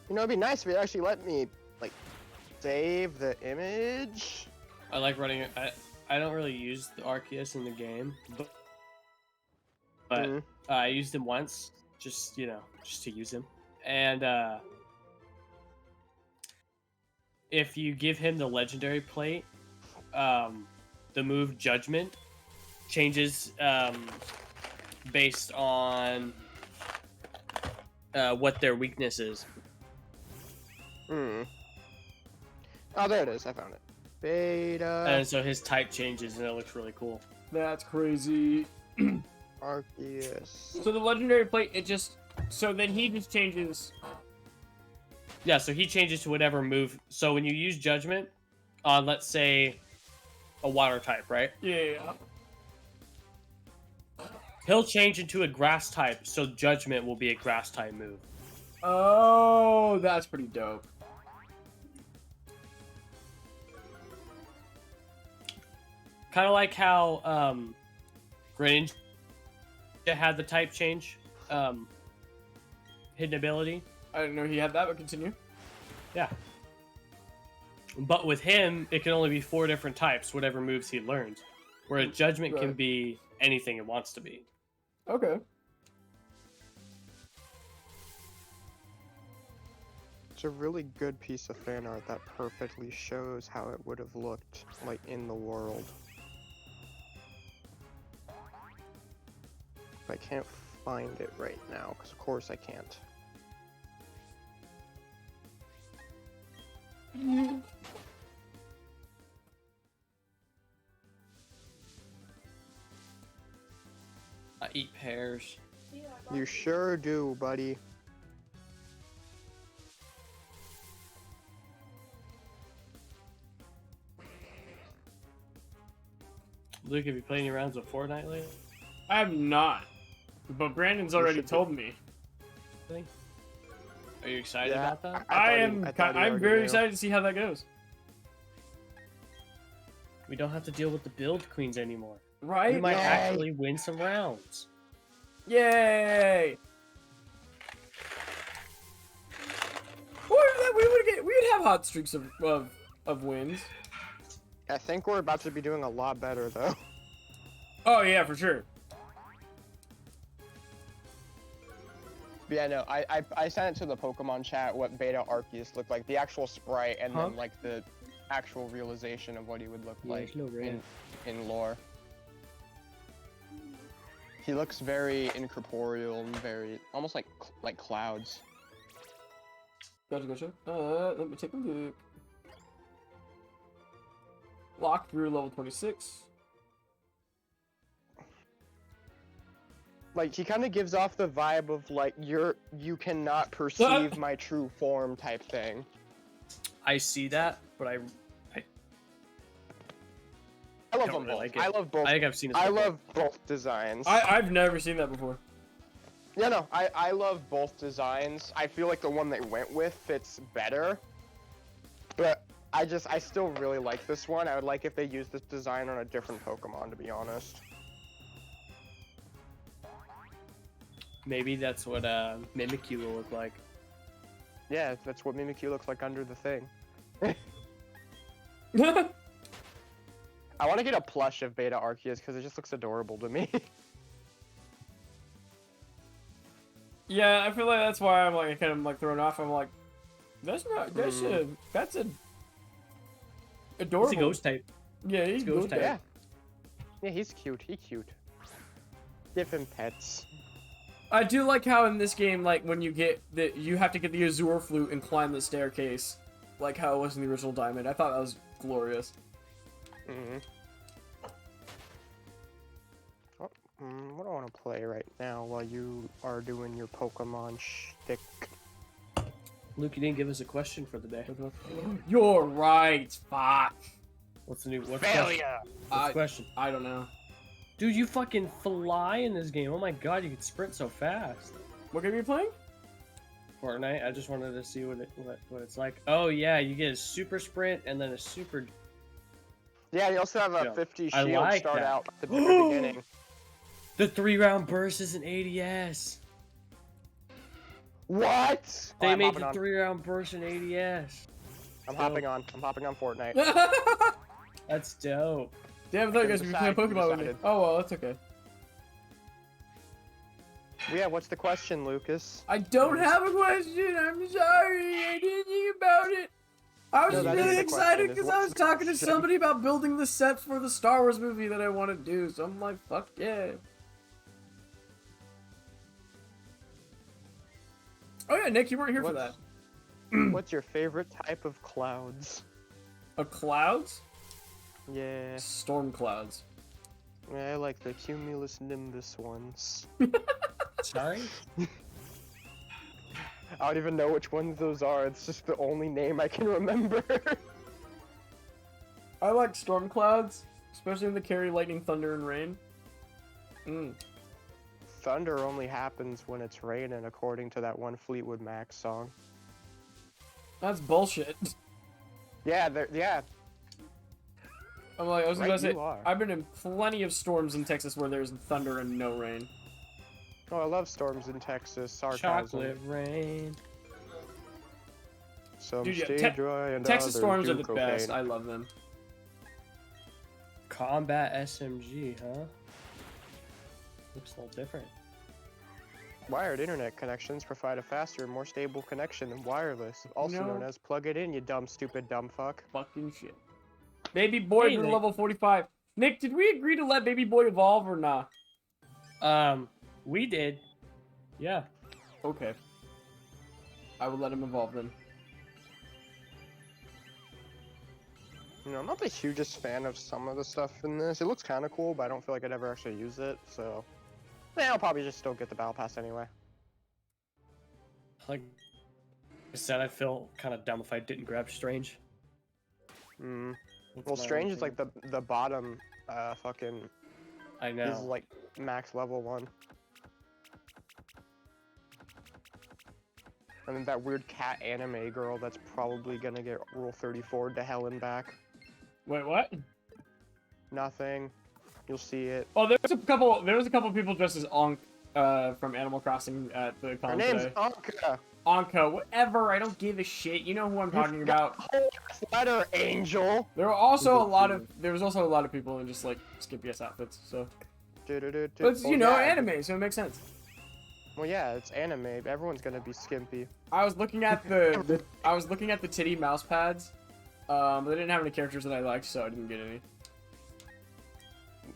you know, it'd be nice if it actually let me like save the image. I like running it. I don't really use the Arceus in the game, but I used him once, just to use him. And if you give him the legendary plate, the move Judgment changes based on what their weakness is. Oh, there it is. I found it. Beta. And so his type changes, and it looks really cool. That's crazy. Arceus. So the legendary plate, so then he just changes. Yeah, so he changes to whatever move. So when you use Judgment on, let's say, a water type, right? Yeah. He'll change into a grass type, so Judgment will be a grass type move. Oh, that's pretty dope. Kind of like how Greninja had the type change hidden ability. I didn't know he had that, but continue. Yeah. But with him, it can only be 4 different types, whatever moves he learns. Whereas Judgment can be anything it wants to be. Okay. It's a really good piece of fan art that perfectly shows how it would have looked like in the world. I can't find it right now, because of course I can't. I eat pears. You sure do, buddy. Luke, have you played any rounds of Fortnite lately? I have not, but Brandon's already told me. Really? Are you excited about that? I'm very excited to see how that goes. We don't have to deal with the build queens anymore. Right? We might actually win some rounds. Yay! We'd have hot streaks of wins. I think we're about to be doing a lot better, though. Oh yeah, for sure. Yeah, no, I sent it to the Pokemon chat what Beta Arceus looked like, the actual sprite, and then like the actual realization of what he would look like in lore. He looks very incorporeal and very almost like clouds. Gotcha. Let me take a look. Locked through level 26. Like, he kind of gives off the vibe of like you cannot perceive my true form type thing. I see that, but I love them both. like it. I love both. I think I've seen it. I love both designs. I've never seen that before. Yeah, no, I love both designs. I feel like the one they went with fits better. But I still really like this one. I would like if they used this design on a different Pokemon, to be honest. Maybe that's what Mimikyu will look like. Yeah, that's what Mimikyu looks like under the thing. I want to get a plush of Beta Arceus because it just looks adorable to me. Yeah, I feel like that's why I'm like kind of like thrown off. I'm like, that's adorable. It's a ghost type. Yeah, he's ghost type. Yeah. Yeah, he's cute. He's cute. Give him pets. I do like how in this game, like when you have to get the Azure Flute and climb the staircase, like how it was in the original Diamond. I thought that was glorious. What do I want to play right now while you are doing your Pokemon shtick? Luke, you didn't give us a question for the day. You're right. Fuck. What's the new? What's Failure. What's the question? I don't know. Dude, you fucking fly in this game. Oh my god, you can sprint so fast. What game are you playing? Fortnite. I just wanted to see what it's like. Oh yeah, you get a super sprint and then a super. Yeah, you also have a Yeah. 50 I shield like start that. out at the very beginning. The 3-round burst is an ADS. What? They I'm made hopping the on. 3-round burst in ADS. I'm hopping on. I'm hopping on Fortnite. That's dope. Damn, I thought you guys Couldn't were playing decide, who Pokemon with me. decided? Oh well, that's okay. Yeah, what's the question, Lucas? I don't have a question. I'm sorry. I didn't think about it. I was No, just that is really the excited question, is because I what's was the talking to question? somebody about building the sets for the Star Wars movie that I want to do. So I'm like, fuck yeah. Oh yeah, Nick, you weren't here for that. What's your favorite type of clouds? Clouds? Yeah, Storm clouds. I like the cumulus nimbus ones. Sorry? I don't even know which ones those are. It's just the only name I can remember. I like storm clouds, especially when they carry lightning, thunder, and rain. Thunder only happens when it's raining, according to that one Fleetwood Mac song. That's bullshit. Yeah, yeah. I'm like, I was Right, gonna say, you are. I've been in plenty of storms in Texas where there's thunder and no rain. Oh, I love storms in Texas. Sarcasm. Chocolate rain. Some Dude, yeah, stay dry and Texas others storms do are the cocaine. best. I love them. Combat SMG, huh? Looks a little different. Wired internet connections provide a faster and more stable connection than wireless, also No. known as plug it in, you dumb, stupid, dumb fuck. Fucking shit. Baby boy Hey, to Nick. level 45. Nick, did we agree to let baby boy evolve or not? We did. Yeah. Okay. I will let him evolve then. You know, I'm not the hugest fan of some of the stuff in this. It looks kind of cool, but I don't feel like I'd ever actually use it, so... Yeah, I'll probably just still get the Battle Pass anyway. Like I said, I feel kind of dumb if I didn't grab Strange. Mm. That's Well, my Strange only is like the bottom, fucking... I Is know. like max level 1. And then that weird cat anime girl that's probably gonna get Rule 34 to hell and back. Wait, what? Nothing. You'll see it. Oh, there was a couple people dressed as Ankh from Animal Crossing at the Her con name's today. Anka. Anka, whatever. I don't give a shit. You know who I'm talking about. Letter Angel. There were also a lot of people in just like skimpy ass outfits. So, but it's, you know, anime, so it makes sense. Well, yeah, it's anime. Everyone's gonna be skimpy. I was looking at the titty mouse pads. They didn't have any characters that I liked, so I didn't get any.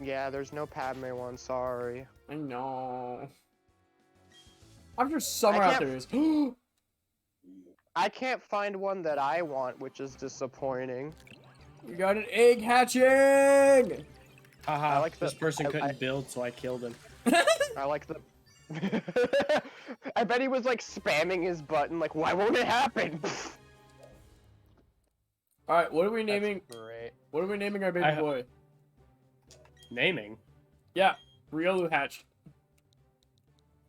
Yeah, there's no Padme one. Sorry. I know. I'm sure somewhere out there is. I can't find one that I want, which is disappointing. You got an egg hatching! Haha, I like this person couldn't build, so I killed him. I like the... I bet he was like spamming his button, like, why won't it happen? Alright, what are we naming? Great. What are we naming our baby boy? Naming? Yeah, Riolu hatched.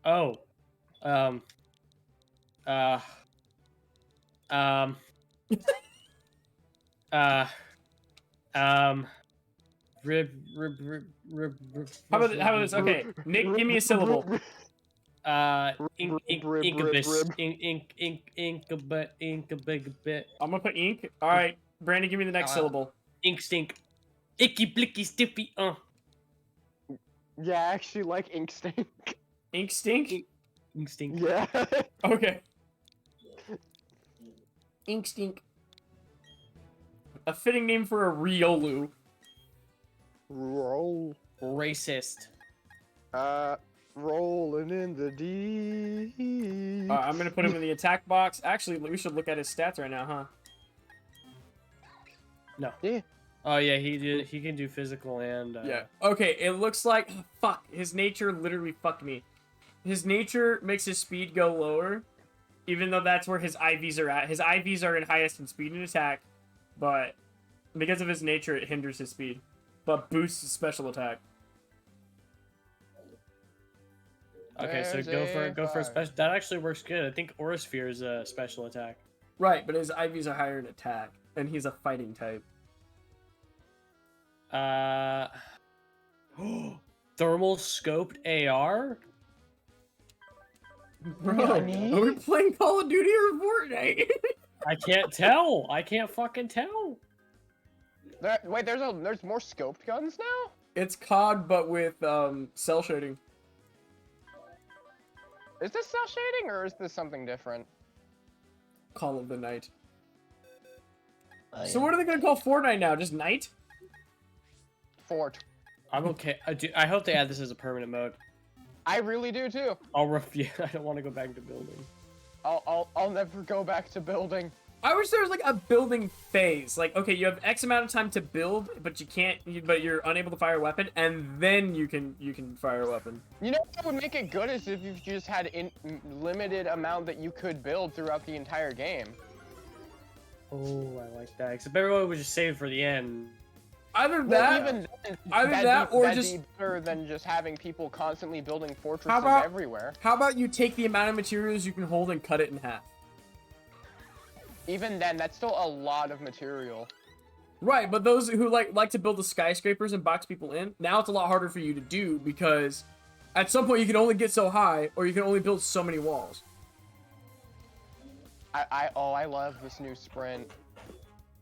Oh. Rib. How about this? Okay, Nick, give me a syllable. Incubit. I'm gonna put ink. All right, Brandon, give me the next syllable. Ink stink. Icky blicky stiffy. Yeah, I actually like ink stink. Ink stink. Ink stink. Yeah. Okay. Ink stink. A fitting name for a Riolu. Roll. Racist. Rolling in the deep. I'm gonna put him in the attack box. Actually, we should look at his stats right now, huh? No. Yeah. Oh yeah, he can do physical and Yeah. Okay, it looks like fuck. His nature literally fucked me. His nature makes his speed go lower, even though that's where his IVs are at. His IVs are in highest in speed and attack, but because of his nature, it hinders his speed, but boosts his special attack. Okay, so go for a special. That actually works good. I think Aura Sphere is a special attack. Right, but his IVs are higher in attack, and he's a fighting type. Thermal scoped AR? Bro, are we playing Call of Duty or Fortnite? I can't tell. I can't fucking tell. Wait, there's more scoped guns now? It's COD, but with cell shading. Is this cell shading or is this something different? Call of the Night. So what are they gonna call Fortnite now? Just Night? Fort. I'm okay. I hope they add this as a permanent mode. I really do too. I'll refuse. I don't want to go back to building. I'll never go back to building. I wish there was like a building phase. Like, okay, you have X amount of time to build, but you can't. But you're unable to fire a weapon, and then you can fire a weapon. You know what would make it good is if you just had limited amount that you could build throughout the entire game. Oh, I like that. Except everyone would just save for the end. Either that, or that'd just be better than just having people constantly building fortresses everywhere. How about you take the amount of materials you can hold and cut it in half? Even then, that's still a lot of material. Right, but those who like to build the skyscrapers and box people in, now it's a lot harder for you to do because at some point you can only get so high or you can only build so many walls. I love this new sprint.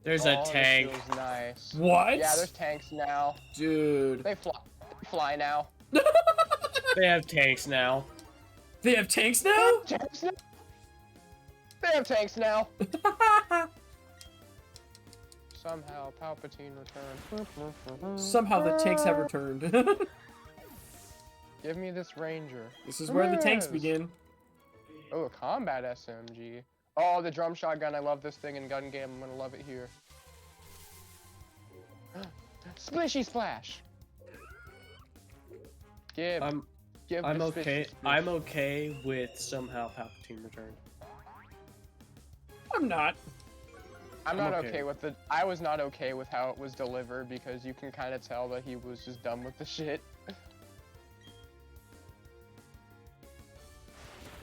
There's a tank. This feels nice. What? Yeah, there's tanks now. Dude. They fly now. They have tanks now. They have tanks now? They have tanks now. Somehow Palpatine returned. Somehow the tanks have returned. Give me this ranger. This is where the tanks begin. Oh, a combat SMG. Oh, the drum shotgun. I love this thing in gun game. I'm gonna love it here. Splishy splash. I'm okay. I'm okay with somehow Palpatine returned. I'm not. I'm not okay with it. I was not okay with how it was delivered because you can kind of tell that he was just done with the shit.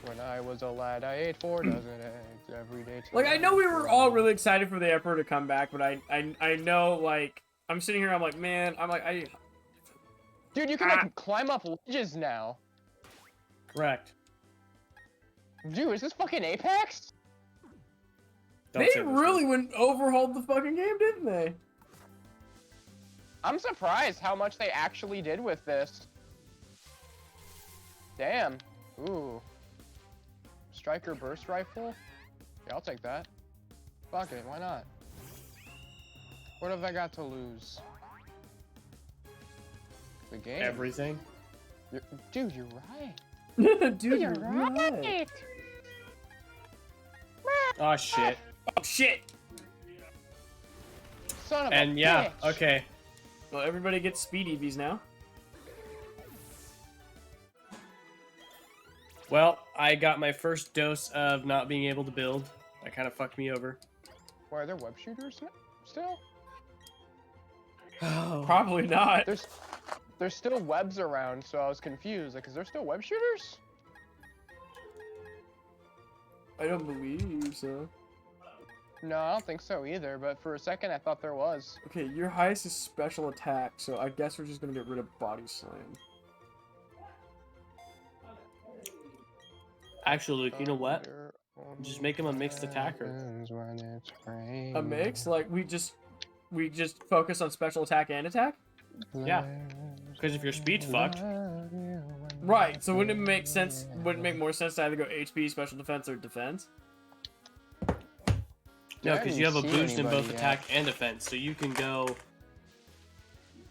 When I was a lad, I ate 4 dozen eggs every day. Like, I know we were all really excited for the Emperor to come back, but I know, like, I'm sitting here, I'm like, man, Dude, you can, like, climb up ledges now. Correct. Dude, is this fucking Apex? They really overhauled the fucking game, didn't they? I'm surprised how much they actually did with this. Damn. Ooh. Striker burst rifle? Yeah, I'll take that. Fuck it, why not? What have I got to lose? The game. Everything. Dude, you're right. Dude, you're right. Oh shit. Oh shit. Son of a And yeah, bitch. okay. Well, everybody gets speed EVs now. Well, I got my first dose of not being able to build. That kind of fucked me over. Why, are there web shooters still? Probably not. There's still webs around, so I was confused. Like, is there still web shooters? I don't believe so. No, I don't think so either, but for a second I thought there was. Okay, your highest is special attack, so I guess we're just gonna get rid of body slam. Actually, Luke, you know what? Just make him a mixed attacker. A mix? Like we just focus on special attack and attack? Yeah. Because if your speed's fucked. Right, so wouldn't it make sense, wouldn't it make more sense to either go HP, special defense, or defense? No, because you have a boost in both attack and defense, so you can go...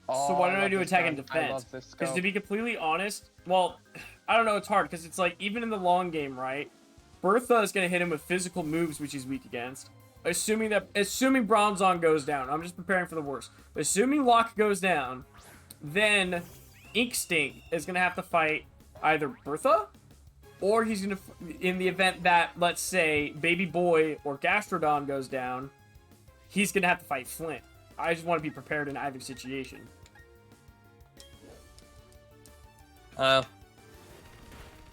So why don't I do attack and defense? Because to be completely honest, well, I don't know, it's hard, because it's like, even in the long game, right? Bertha is going to hit him with physical moves, which he's weak against. Assuming Bronzong goes down. I'm just preparing for the worst. Assuming Locke goes down, then Inkstinct is going to have to fight either Bertha, or he's going to, in the event that, let's say, Baby Boy or Gastrodon goes down, he's going to have to fight Flint. I just want to be prepared in either situation.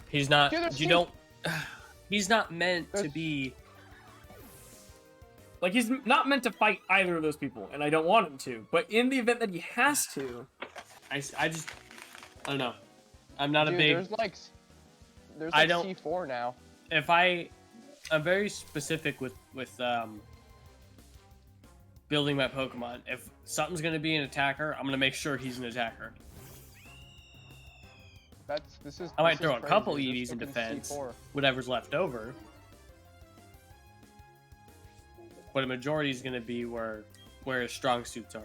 He's not, you don't, he's not meant to be... Like, he's not meant to fight either of those people, and I don't want him to. But in the event that he has to... I don't know. I'm not a big... There's like C4 now. If I'm very specific with building my Pokemon. If something's going to be an attacker, I'm going to make sure he's an attacker. I might throw a couple EVs in defense, whatever's left over. But a majority is going to be where his strong suits are.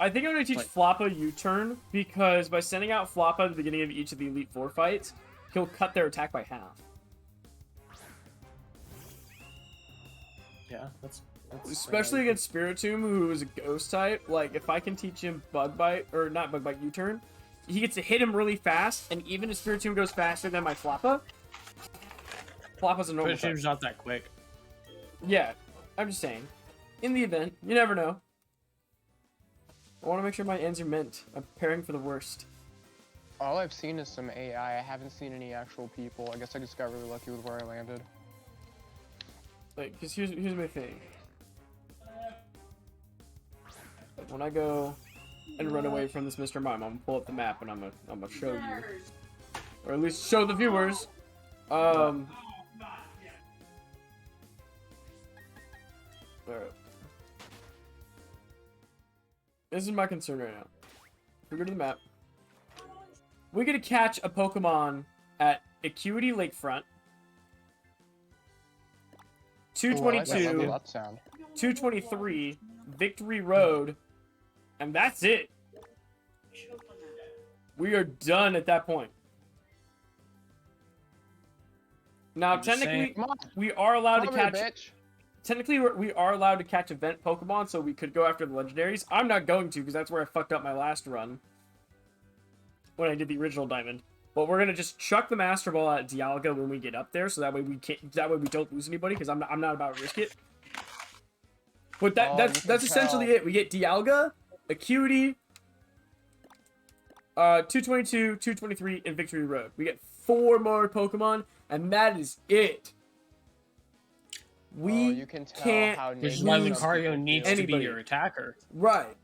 I think I'm going to teach Floppa U-turn, because by sending out Floppa at the beginning of each of the Elite Four fights, he'll cut their attack by half. Yeah, that's especially against Spiritomb, who is a ghost type. Like, if I can teach him Bug Bite, or not Bug Bite, U-turn, he gets to hit him really fast, and even if Spiritomb goes faster than my Floppa, Floppa's a normal type. Spiritomb's not that quick. Yeah, I'm just saying. In the event, you never know. I want to make sure my ends are mint. I'm preparing for the worst. All I've seen is some AI. I haven't seen any actual people. I guess I just got really lucky with where I landed. Like, because here's my thing. Like, when I go and run away from this Mr. Mime, I'm gonna pull up the map and I'm gonna show you, or at least show the viewers. Alright. This is my concern right now. If we go to the map, we're gonna catch a Pokemon at Acuity Lakefront. 222, 223, Victory Road, and that's it. We are done at that point. Now, technically, we are allowed to catch... Technically, we are allowed to catch event Pokemon, so we could go after the legendaries. I'm not going to, because that's where I fucked up my last run. When I did the original Diamond. But we're gonna just chuck the Master Ball at Dialga when we get up there, so that way we can't. That way we don't lose anybody, because I'm not about to risk it. But that's essentially it. We get Dialga, Acuity, 222, 223, and Victory Road. We get 4 more Pokemon, and that is it. We can't. Which is why Lucario needs to be your attacker. Right.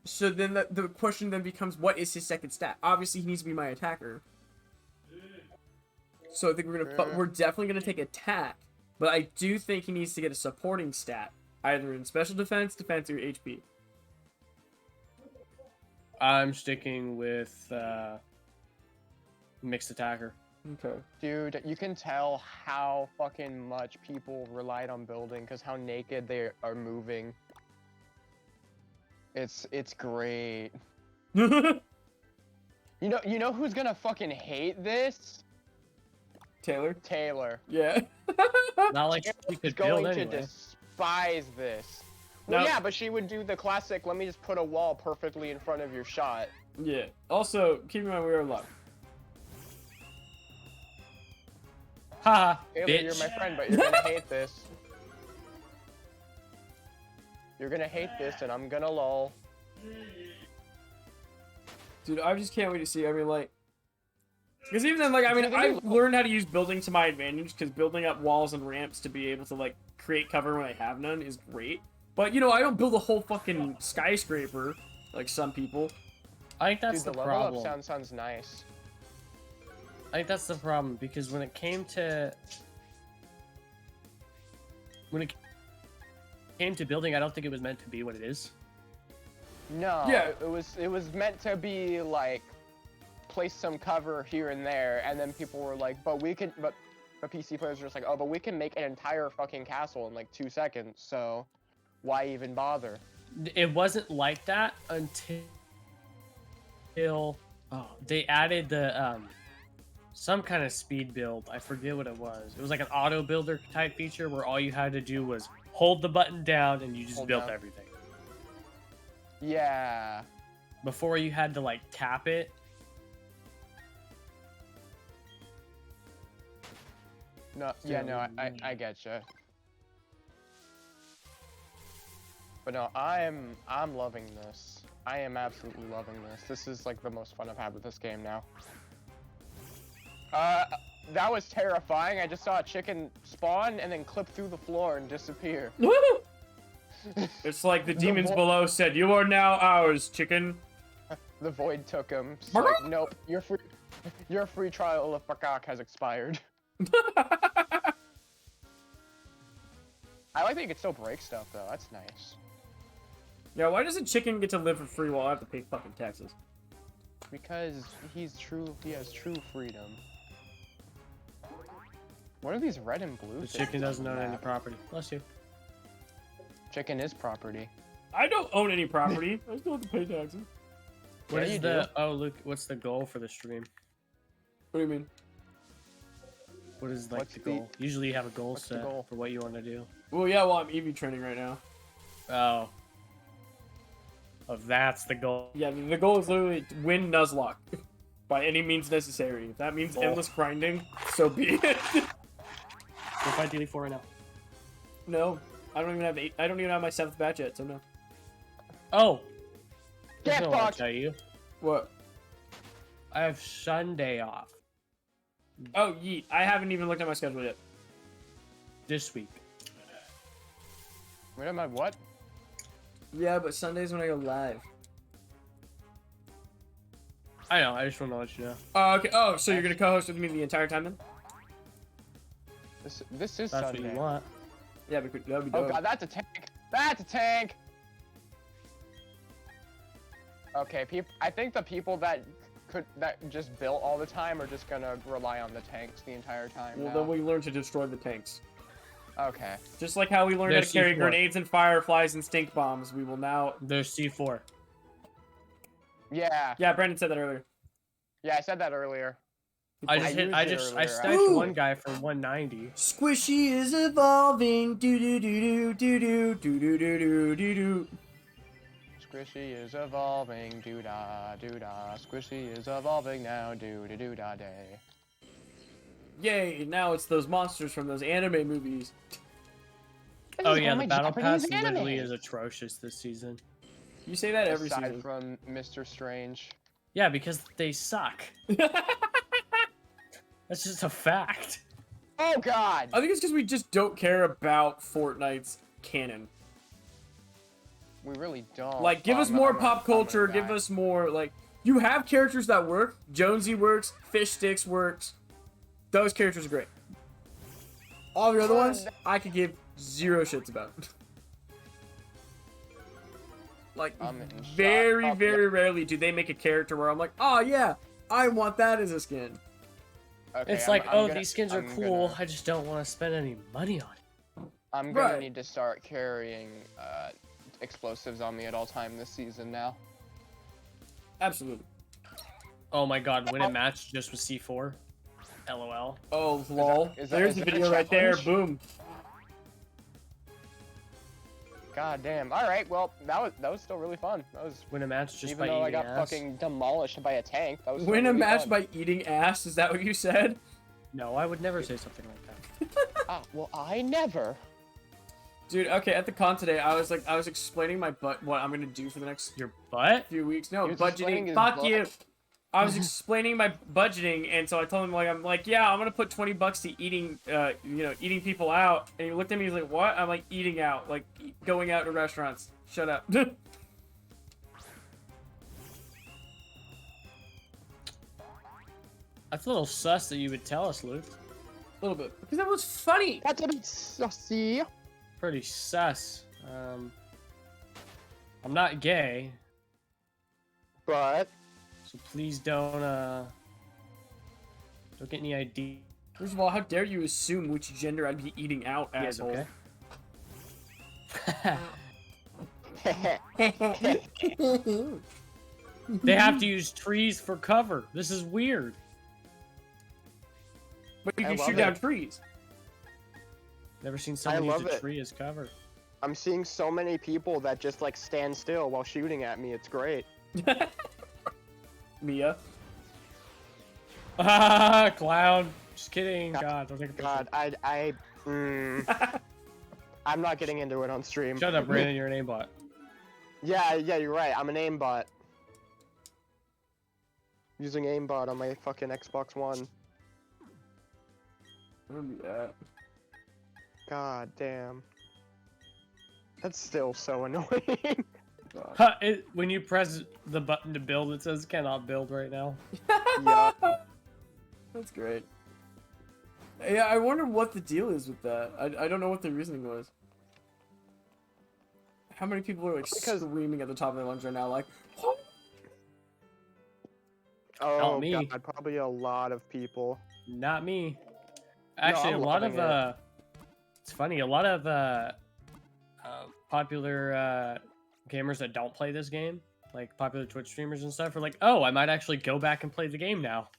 So then the question then becomes, what is his second stat? Obviously, he needs to be my attacker. So I think we're definitely gonna take attack, but I do think he needs to get a supporting stat, either in special defense, or HP. I'm sticking with mixed attacker. Okay. Dude, you can tell how fucking much people relied on building, because how naked they are moving. It's great. You know who's gonna fucking hate this? Taylor. Yeah. Not like she could build build anyway. To despise this. Well, yeah, but she would do the classic, let me just put a wall perfectly in front of your shot. Yeah. Also, keep in mind we are live. Haha, Taylor, bitch. you're my friend, but you're gonna hate this. You're gonna hate this, and I'm gonna lol. Dude, I just can't wait to see. I mean, like, Because even then, like, I mean, Dude, I've learned how to use building to my advantage, because building up walls and ramps to be able to, like, create cover when I have none is great. But, you know, I don't build a whole fucking skyscraper, like some people. I think that's Dude, the level problem. up sounds nice. I think that's the problem, because when it came to building, I don't think it was meant to be what it is. No, Yeah. it was meant to be like place some cover here and there, and then people were like, but PC players were just like, oh, but we can make an entire fucking castle in like 2 seconds, so why even bother? It wasn't like that until they added the some kind of speed build. I forget what it was. It was like an auto builder type feature where all you had to do was hold the button down and you just built everything. Yeah. Before you had to like tap it. No, yeah, no, I get you. But no, I'm loving this. I am absolutely loving this. This is like the most fun I've had with this game now. That was terrifying. I just saw a chicken spawn and then clip through the floor and disappear. It's like the demons below said, "You are now ours, chicken." The void took him. It's like, nope, your free trial of Bakak has expired. I like that you can still break stuff though. That's nice. Yeah, why does a chicken get to live for free while I have to pay fucking taxes? Because he has true freedom. What are these red and blue? The chicken doesn't own any property. Bless you. Chicken is property. I don't own any property. I still have to pay taxes. What is the... Oh, look, what's the goal for the stream? What do you mean? What is, like, the goal? Usually you have a goal set for what you want to do. Well, yeah, well, I'm EV training right now. Oh. Oh, that's the goal. Yeah, the goal is literally to win Nuzlocke. By any means necessary. If that means endless grinding, so be it. Go fight Daily 4 right now. No. I don't even have my 7th batch yet, so no. Oh! Get That's what I fucked! tell you. What? I have Sunday off. Oh, yeet. I haven't even looked at my schedule yet. This week. Wait, am I what? Yeah, but Sunday's when I go live. I know, I just want to let you know. Oh, okay. Oh, so you're gonna co-host with me the entire time then? This is That's Sunday. what you want. Yeah, that'd be dope. Oh god, that's a tank! That's a tank! Okay, I think the people that just built all the time are just gonna rely on the tanks the entire time. Well, now. then we learn to destroy the tanks. Okay. Just like how we learned how to carry grenades and fireflies and stink bombs, we will now... There's C4. Yeah. Yeah, Brandon said that earlier. Yeah, I said that earlier. I sniped one guy for 190. Squishy is evolving. Do do do do do do do do do do do. Squishy is evolving. Doo da doo da. Squishy is evolving now. Doo doo doo da day. Yay! Now it's those monsters from those anime movies. Oh yeah, the battle pass literally is atrocious this season. You say that every Aside season. from Mr. Strange. Yeah, because they suck. That's just a fact. Oh god! I think it's because we just don't care about Fortnite's canon. We really don't. Like, give us more pop culture, give us more, like... You have characters that work. Jonesy works, Fish Sticks works. Those characters are great. All the other ones, I could give 0 shits about. Like, very, very rarely do they make a character where I'm like, oh yeah, I want that as a skin. Okay, it's like, these skins are cool, I just don't want to spend any money on it. I'm gonna need to start carrying explosives on me at all time this season now. Absolutely. Oh my god, win a match just with C4? LOL. Oh, lol. There's the video right there, boom. God damn. Alright, well, that was still really fun. That was win a match just even by though eating I got ass. fucking demolished by a tank. That was Win a really match fun. by eating ass, is that what you said? No, I would never say something like that. Ah, well, I never. Dude, okay, at the con today, I was explaining my butt, what I'm gonna do for the next your butt? few weeks. No, He was budgeting. explaining his Fuck butt. you. I was explaining my budgeting, and so I told him I'm like, yeah, I'm gonna put $20 to eating, eating people out. And he looked at me, he's like, what? I'm like, eating out, like going out to restaurants. Shut up. That's a little sus that you would tell us, Luke. A little bit, because that was funny. That's a bit sussy. Pretty sus. I'm not gay, but so please don't get any ID. First of all, how dare you assume which gender I'd be eating out, asshole? Okay. They have to use trees for cover. This is weird. But you can shoot down trees. Never seen someone use a tree as cover. I'm seeing so many people that just like stand still while shooting at me. It's great. Mia. Ah, clown. Just kidding. God, don't take a picture. God, I'm not getting into it on stream. Shut up, Brandon. You're an aimbot. Yeah, you're right. I'm an aimbot. Using aimbot on my fucking Xbox One. God damn. That's still so annoying. When you press the button to build, it says cannot build right now. Yeah. That's great. Yeah, I wonder what the deal is with that. I don't know what the reasoning was. How many people are like screaming at the top of their lungs right now, like, oh, not me. God, probably a lot of people. Not me. Actually, No, a lot of it's funny. A lot of popular gamers that don't play this game, like popular Twitch streamers and stuff, are like, "Oh, I might actually go back and play the game now."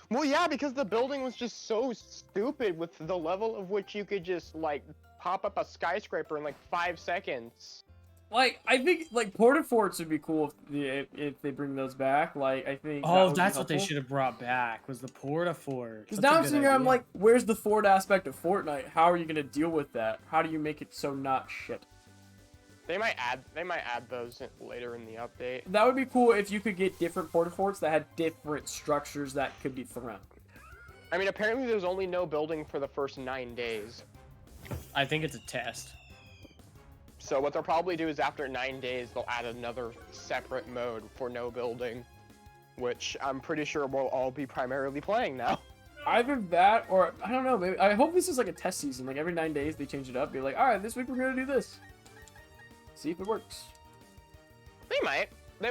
Well, yeah, because the building was just so stupid with the level of which you could just like pop up a skyscraper in like 5 seconds. Like, I think like porta forts would be cool if they bring those back. Like, I think. Oh, that's what they should have brought back, was the porta fort. Because now I'm sitting here, I'm like, where's the fort aspect of Fortnite? How are you gonna deal with that? How do you make it so not shit? They might add those later in the update. That would be cool if you could get different porta forts that had different structures that could be thrown. I mean, apparently there's only no building for the first 9 days. I think it's a test. So what they'll probably do is after 9 days, they'll add another separate mode for no building, which I'm pretty sure we'll all be primarily playing now. Either that, or I don't know. Maybe I hope this is like a test season. Like every 9 days they change it up. Be like, all right, this week we're gonna do this. See if it works. They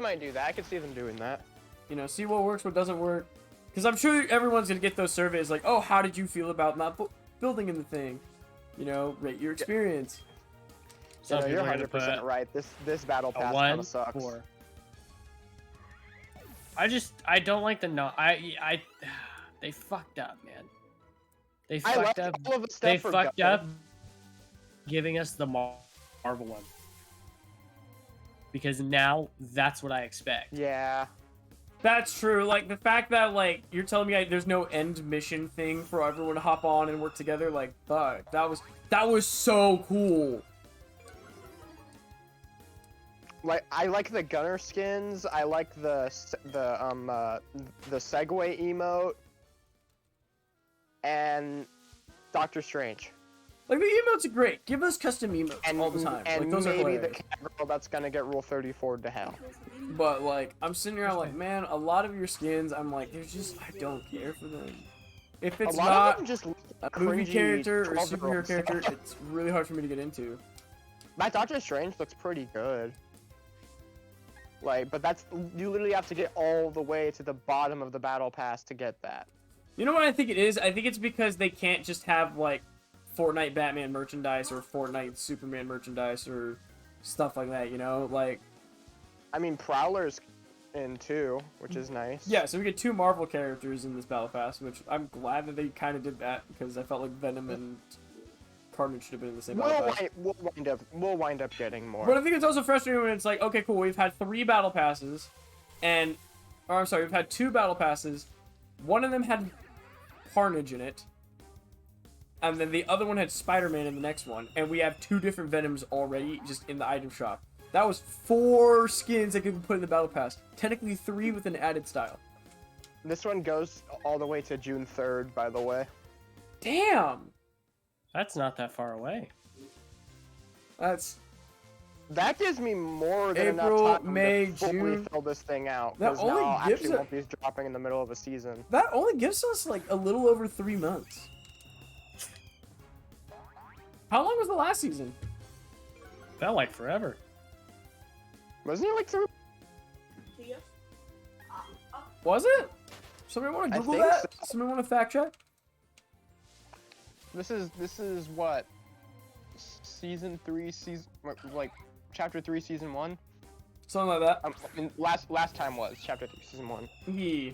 might do that. I could see them doing that. You know, see what works, what doesn't work. Because I'm sure everyone's gonna get those surveys like, oh, how did you feel about not building in the thing? You know, rate your experience. So you're 100% right. This battle pass kind of sucks. 4. I don't like the they fucked up, man. They fucked up. All of the stuff They for fucked Go. up giving us the Marvel one. Because now that's what I expect. Yeah. That's true. Like the fact that like you're telling me there's no end mission thing for everyone to hop on and work together. Like, fuck, that was so cool. Like I like the gunner skins. I like the Segway emote and Doctor Strange. Like the emotes are great. Give us custom emotes all the time. And like, those maybe are the cat girl that's gonna get Rule 34 to hell. But like I'm sitting here, I'm like, man, a lot of your skins, I'm like, there's just I don't care for them. If it's not just a movie character or a 12-year-old superhero character, stuff. it's really hard for me to get into. My Doctor Strange looks pretty good. Like, but you literally have to get all the way to the bottom of the battle pass to get that. You know what I think it is? I think it's because they can't just have like Fortnite Batman merchandise or Fortnite Superman merchandise or stuff like that, you know? Like, I mean, Prowler's in too, which is nice. yeah, so we get 2 Marvel characters in this battle pass, which I'm glad that they kind of did that because I felt like Venom and Carnage should have been in the same battle pass. We'll wind up getting more. But I think it's also frustrating when it's like, okay, cool, we've had 3 battle passes, we've had 2 battle passes. One of them had Carnage in it, and then the other one had Spider-Man in the next one, and we have 2 different Venoms already just in the item shop. That was 4 skins that could be put in the battle pass. Technically 3 with an added style. This one goes all the way to June 3rd, by the way. Damn! That's not that far away. That gives me more than April, enough time May, to fully June. fill this thing out. That Because only now gives actually it- won't be dropping in the middle of a season. That only gives us like a little over 3 months. How long was the last season? Felt like forever. Wasn't it like 3? Was it? Somebody want to I Google think that? so. Somebody want to fact check? This is what? Season 3, like chapter 3, season 1? Something like that. I mean, last time was chapter 3, season 1. Yeah.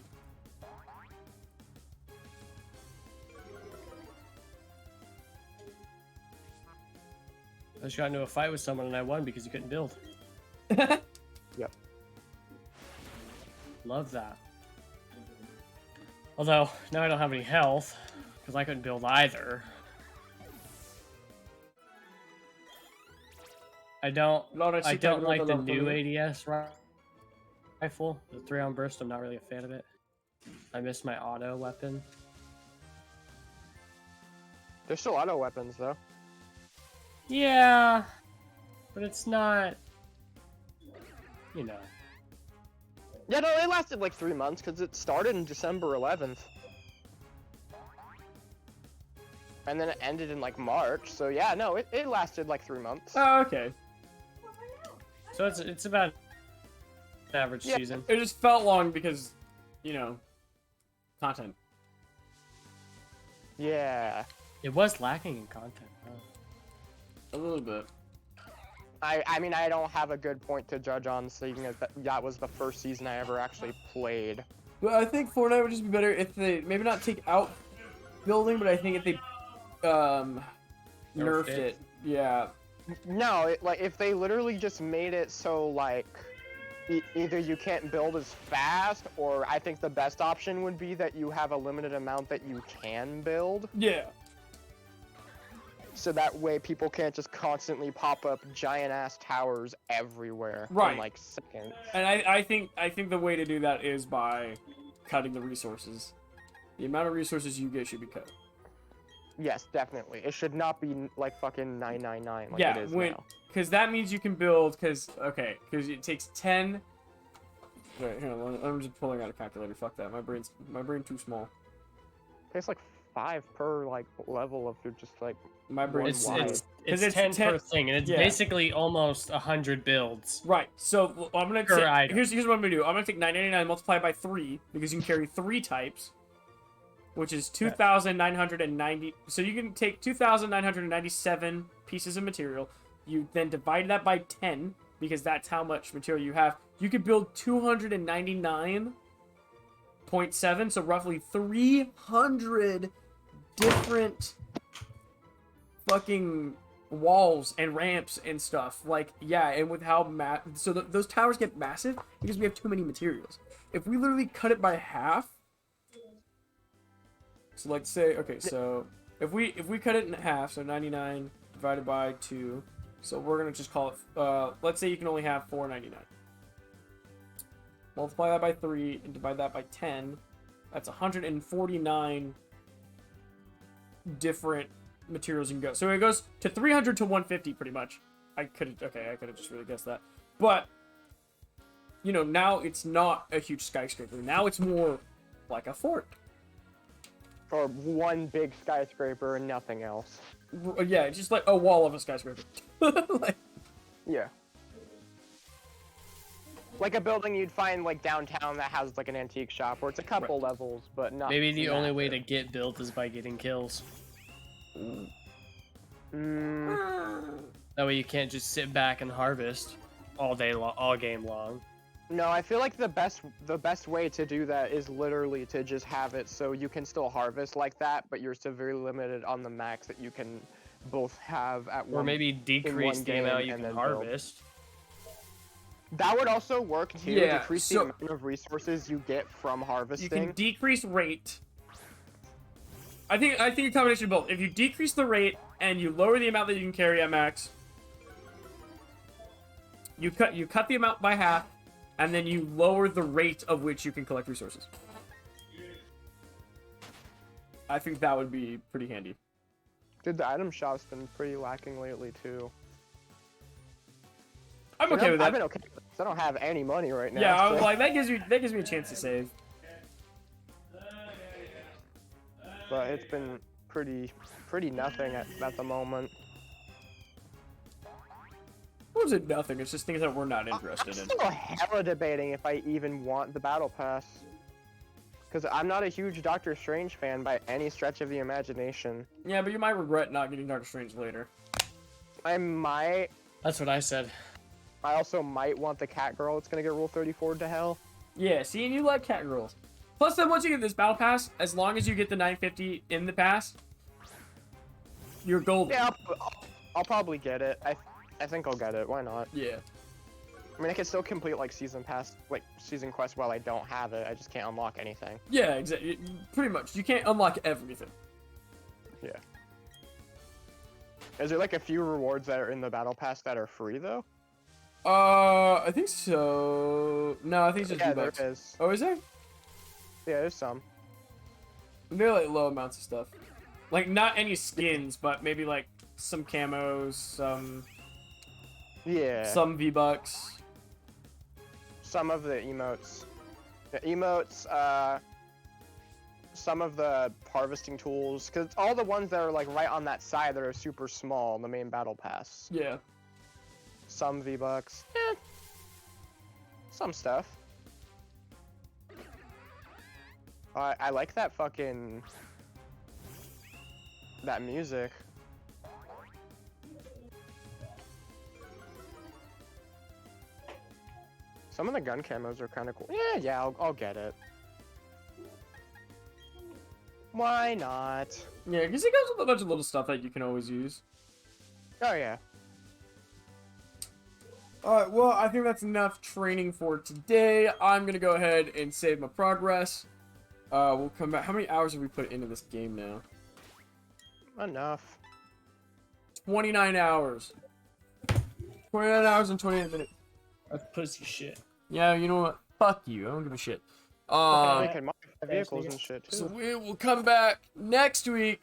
I just got into a fight with someone and I won because you couldn't build. Yep. Love that. Although, now I don't have any health, because I couldn't build either. I don't like the new ADS rifle, the 3-round burst. I'm not really a fan of it. I miss my auto weapon. There's still auto weapons though. Yeah, but it's not, you know. Yeah, no, it lasted like 3 months because it started in December 11th. And then it ended in like March, so yeah, no, it lasted like 3 months. Oh, okay. So it's about an average season. It just felt long because, you know, content. Yeah. It was lacking in content. A little bit. I mean, I don't have a good point to judge on, seeing as that was the first season I ever actually played. But I think Fortnite would just be better if they maybe not take out building, but I think if they nerfed it. Yeah. No, like if they literally just made it so like either you can't build as fast, or I think the best option would be that you have a limited amount that you can build. Yeah. So that way people can't just constantly pop up giant ass towers everywhere Right. in like seconds. And I think the way to do that is by cutting the resources. The amount of resources you get should be cut. Yes, definitely. It should not be like fucking 999 like Yeah, it is now. because that means you can build. Because it takes 10. Wait, hang on. I'm just pulling out a calculator. Fuck that. My brain too small. It's like 5 per like level if you're just like my brain. It's 10 per thing, and it's basically almost 100 builds. Right. So I'm gonna per take, item. here's what I'm gonna do. I'm gonna take 999 multiplied by 3 because you can carry 3 types, which is 2,990. So you can take 2,997 pieces of material. You then divide that by 10 because that's how much material you have. You could build 299.7, so roughly 300 different fucking walls and ramps and stuff. Like, yeah, and with how those towers get massive because we have too many materials. If we literally cut it by half, so like say, okay, so if we cut it in half, so 99 divided by 2, so we're gonna just call it, let's say you can only have 499. Multiply that by 3 and divide that by 10. That's 149 different materials you can go. So it goes to 300 to 150 pretty much. I could have just really guessed that. But, you know, now it's not a huge skyscraper. Now it's more like a fort. Or one big skyscraper and nothing else. Yeah, it's just like a wall of a skyscraper. Yeah. Like a building you'd find like downtown that has like an antique shop where it's a couple levels, but not. Maybe the only way to get built is by getting kills. That way you can't just sit back and harvest all day long, all game long. No, I feel like the best way to do that is literally to just have it so you can still harvest like that, but you're severely limited on the max that you can both have at one. Or maybe decrease the amount you can harvest. That would also work too. Yeah, decrease the amount of resources you get from harvesting. You can decrease rate. I think a combination of both. If you decrease the rate and you lower the amount that you can carry at max, You cut the amount by half, and then you lower the rate of which you can collect resources. I think that would be pretty handy. Dude, the item shop's been pretty lacking lately too. I'm okay with that. I've been okay with it, 'cause I don't have any money right now. Yeah, I so. was like, that gives me a chance to save. But it's been pretty nothing at the moment. What was it? Nothing. It's just things that we're not interested in. I'm still hella debating if I even want the battle pass. Because I'm not a huge Doctor Strange fan by any stretch of the imagination. Yeah, but you might regret not getting Doctor Strange later. I might. That's what I said. I also might want the cat girl that's gonna get Rule 34 to hell. Yeah, see, and you like cat girls. Plus, then once you get this battle pass, as long as you get the 950 in the pass, you're golden. Yeah, I'll probably get it. I think I'll get it. Why not? Yeah. I mean, I can still complete like season quest while I don't have it. I just can't unlock anything. Yeah, exactly. Pretty much. You can't unlock everything. Yeah. Is there like a few rewards that are in the battle pass that are free though? I think so. No, I think it's just V-Bucks. There is. Oh, is there? Yeah, there's some. They're like low amounts of stuff. Like not any skins, but maybe like some camos, some. Yeah. Some V-Bucks. Some of the emotes. The emotes, some of the harvesting tools, because it's all the ones that are like right on that side that are super small in the main battle pass. Yeah. Some V-Bucks. Some stuff. I like that fucking... that music. Some of the gun camos are kind of cool. Yeah, I'll get it. Why not? Yeah, because it comes with a bunch of little stuff that you can always use. Oh, yeah. Alright, well, I think that's enough training for today. I'm going to go ahead and save my progress. We'll come back. How many hours have we put into this game now? Enough. 29 hours. 29 hours and 28 minutes. That's pussy shit. Yeah, you know what? Fuck you. I don't give a shit. They can modify vehicles and shit, too. So we will come back next week,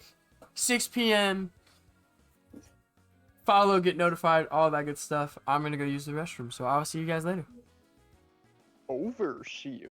6 p.m. Follow, get notified, all that good stuff. I'm going to go use the restroom, so I'll see you guys later. Overshield.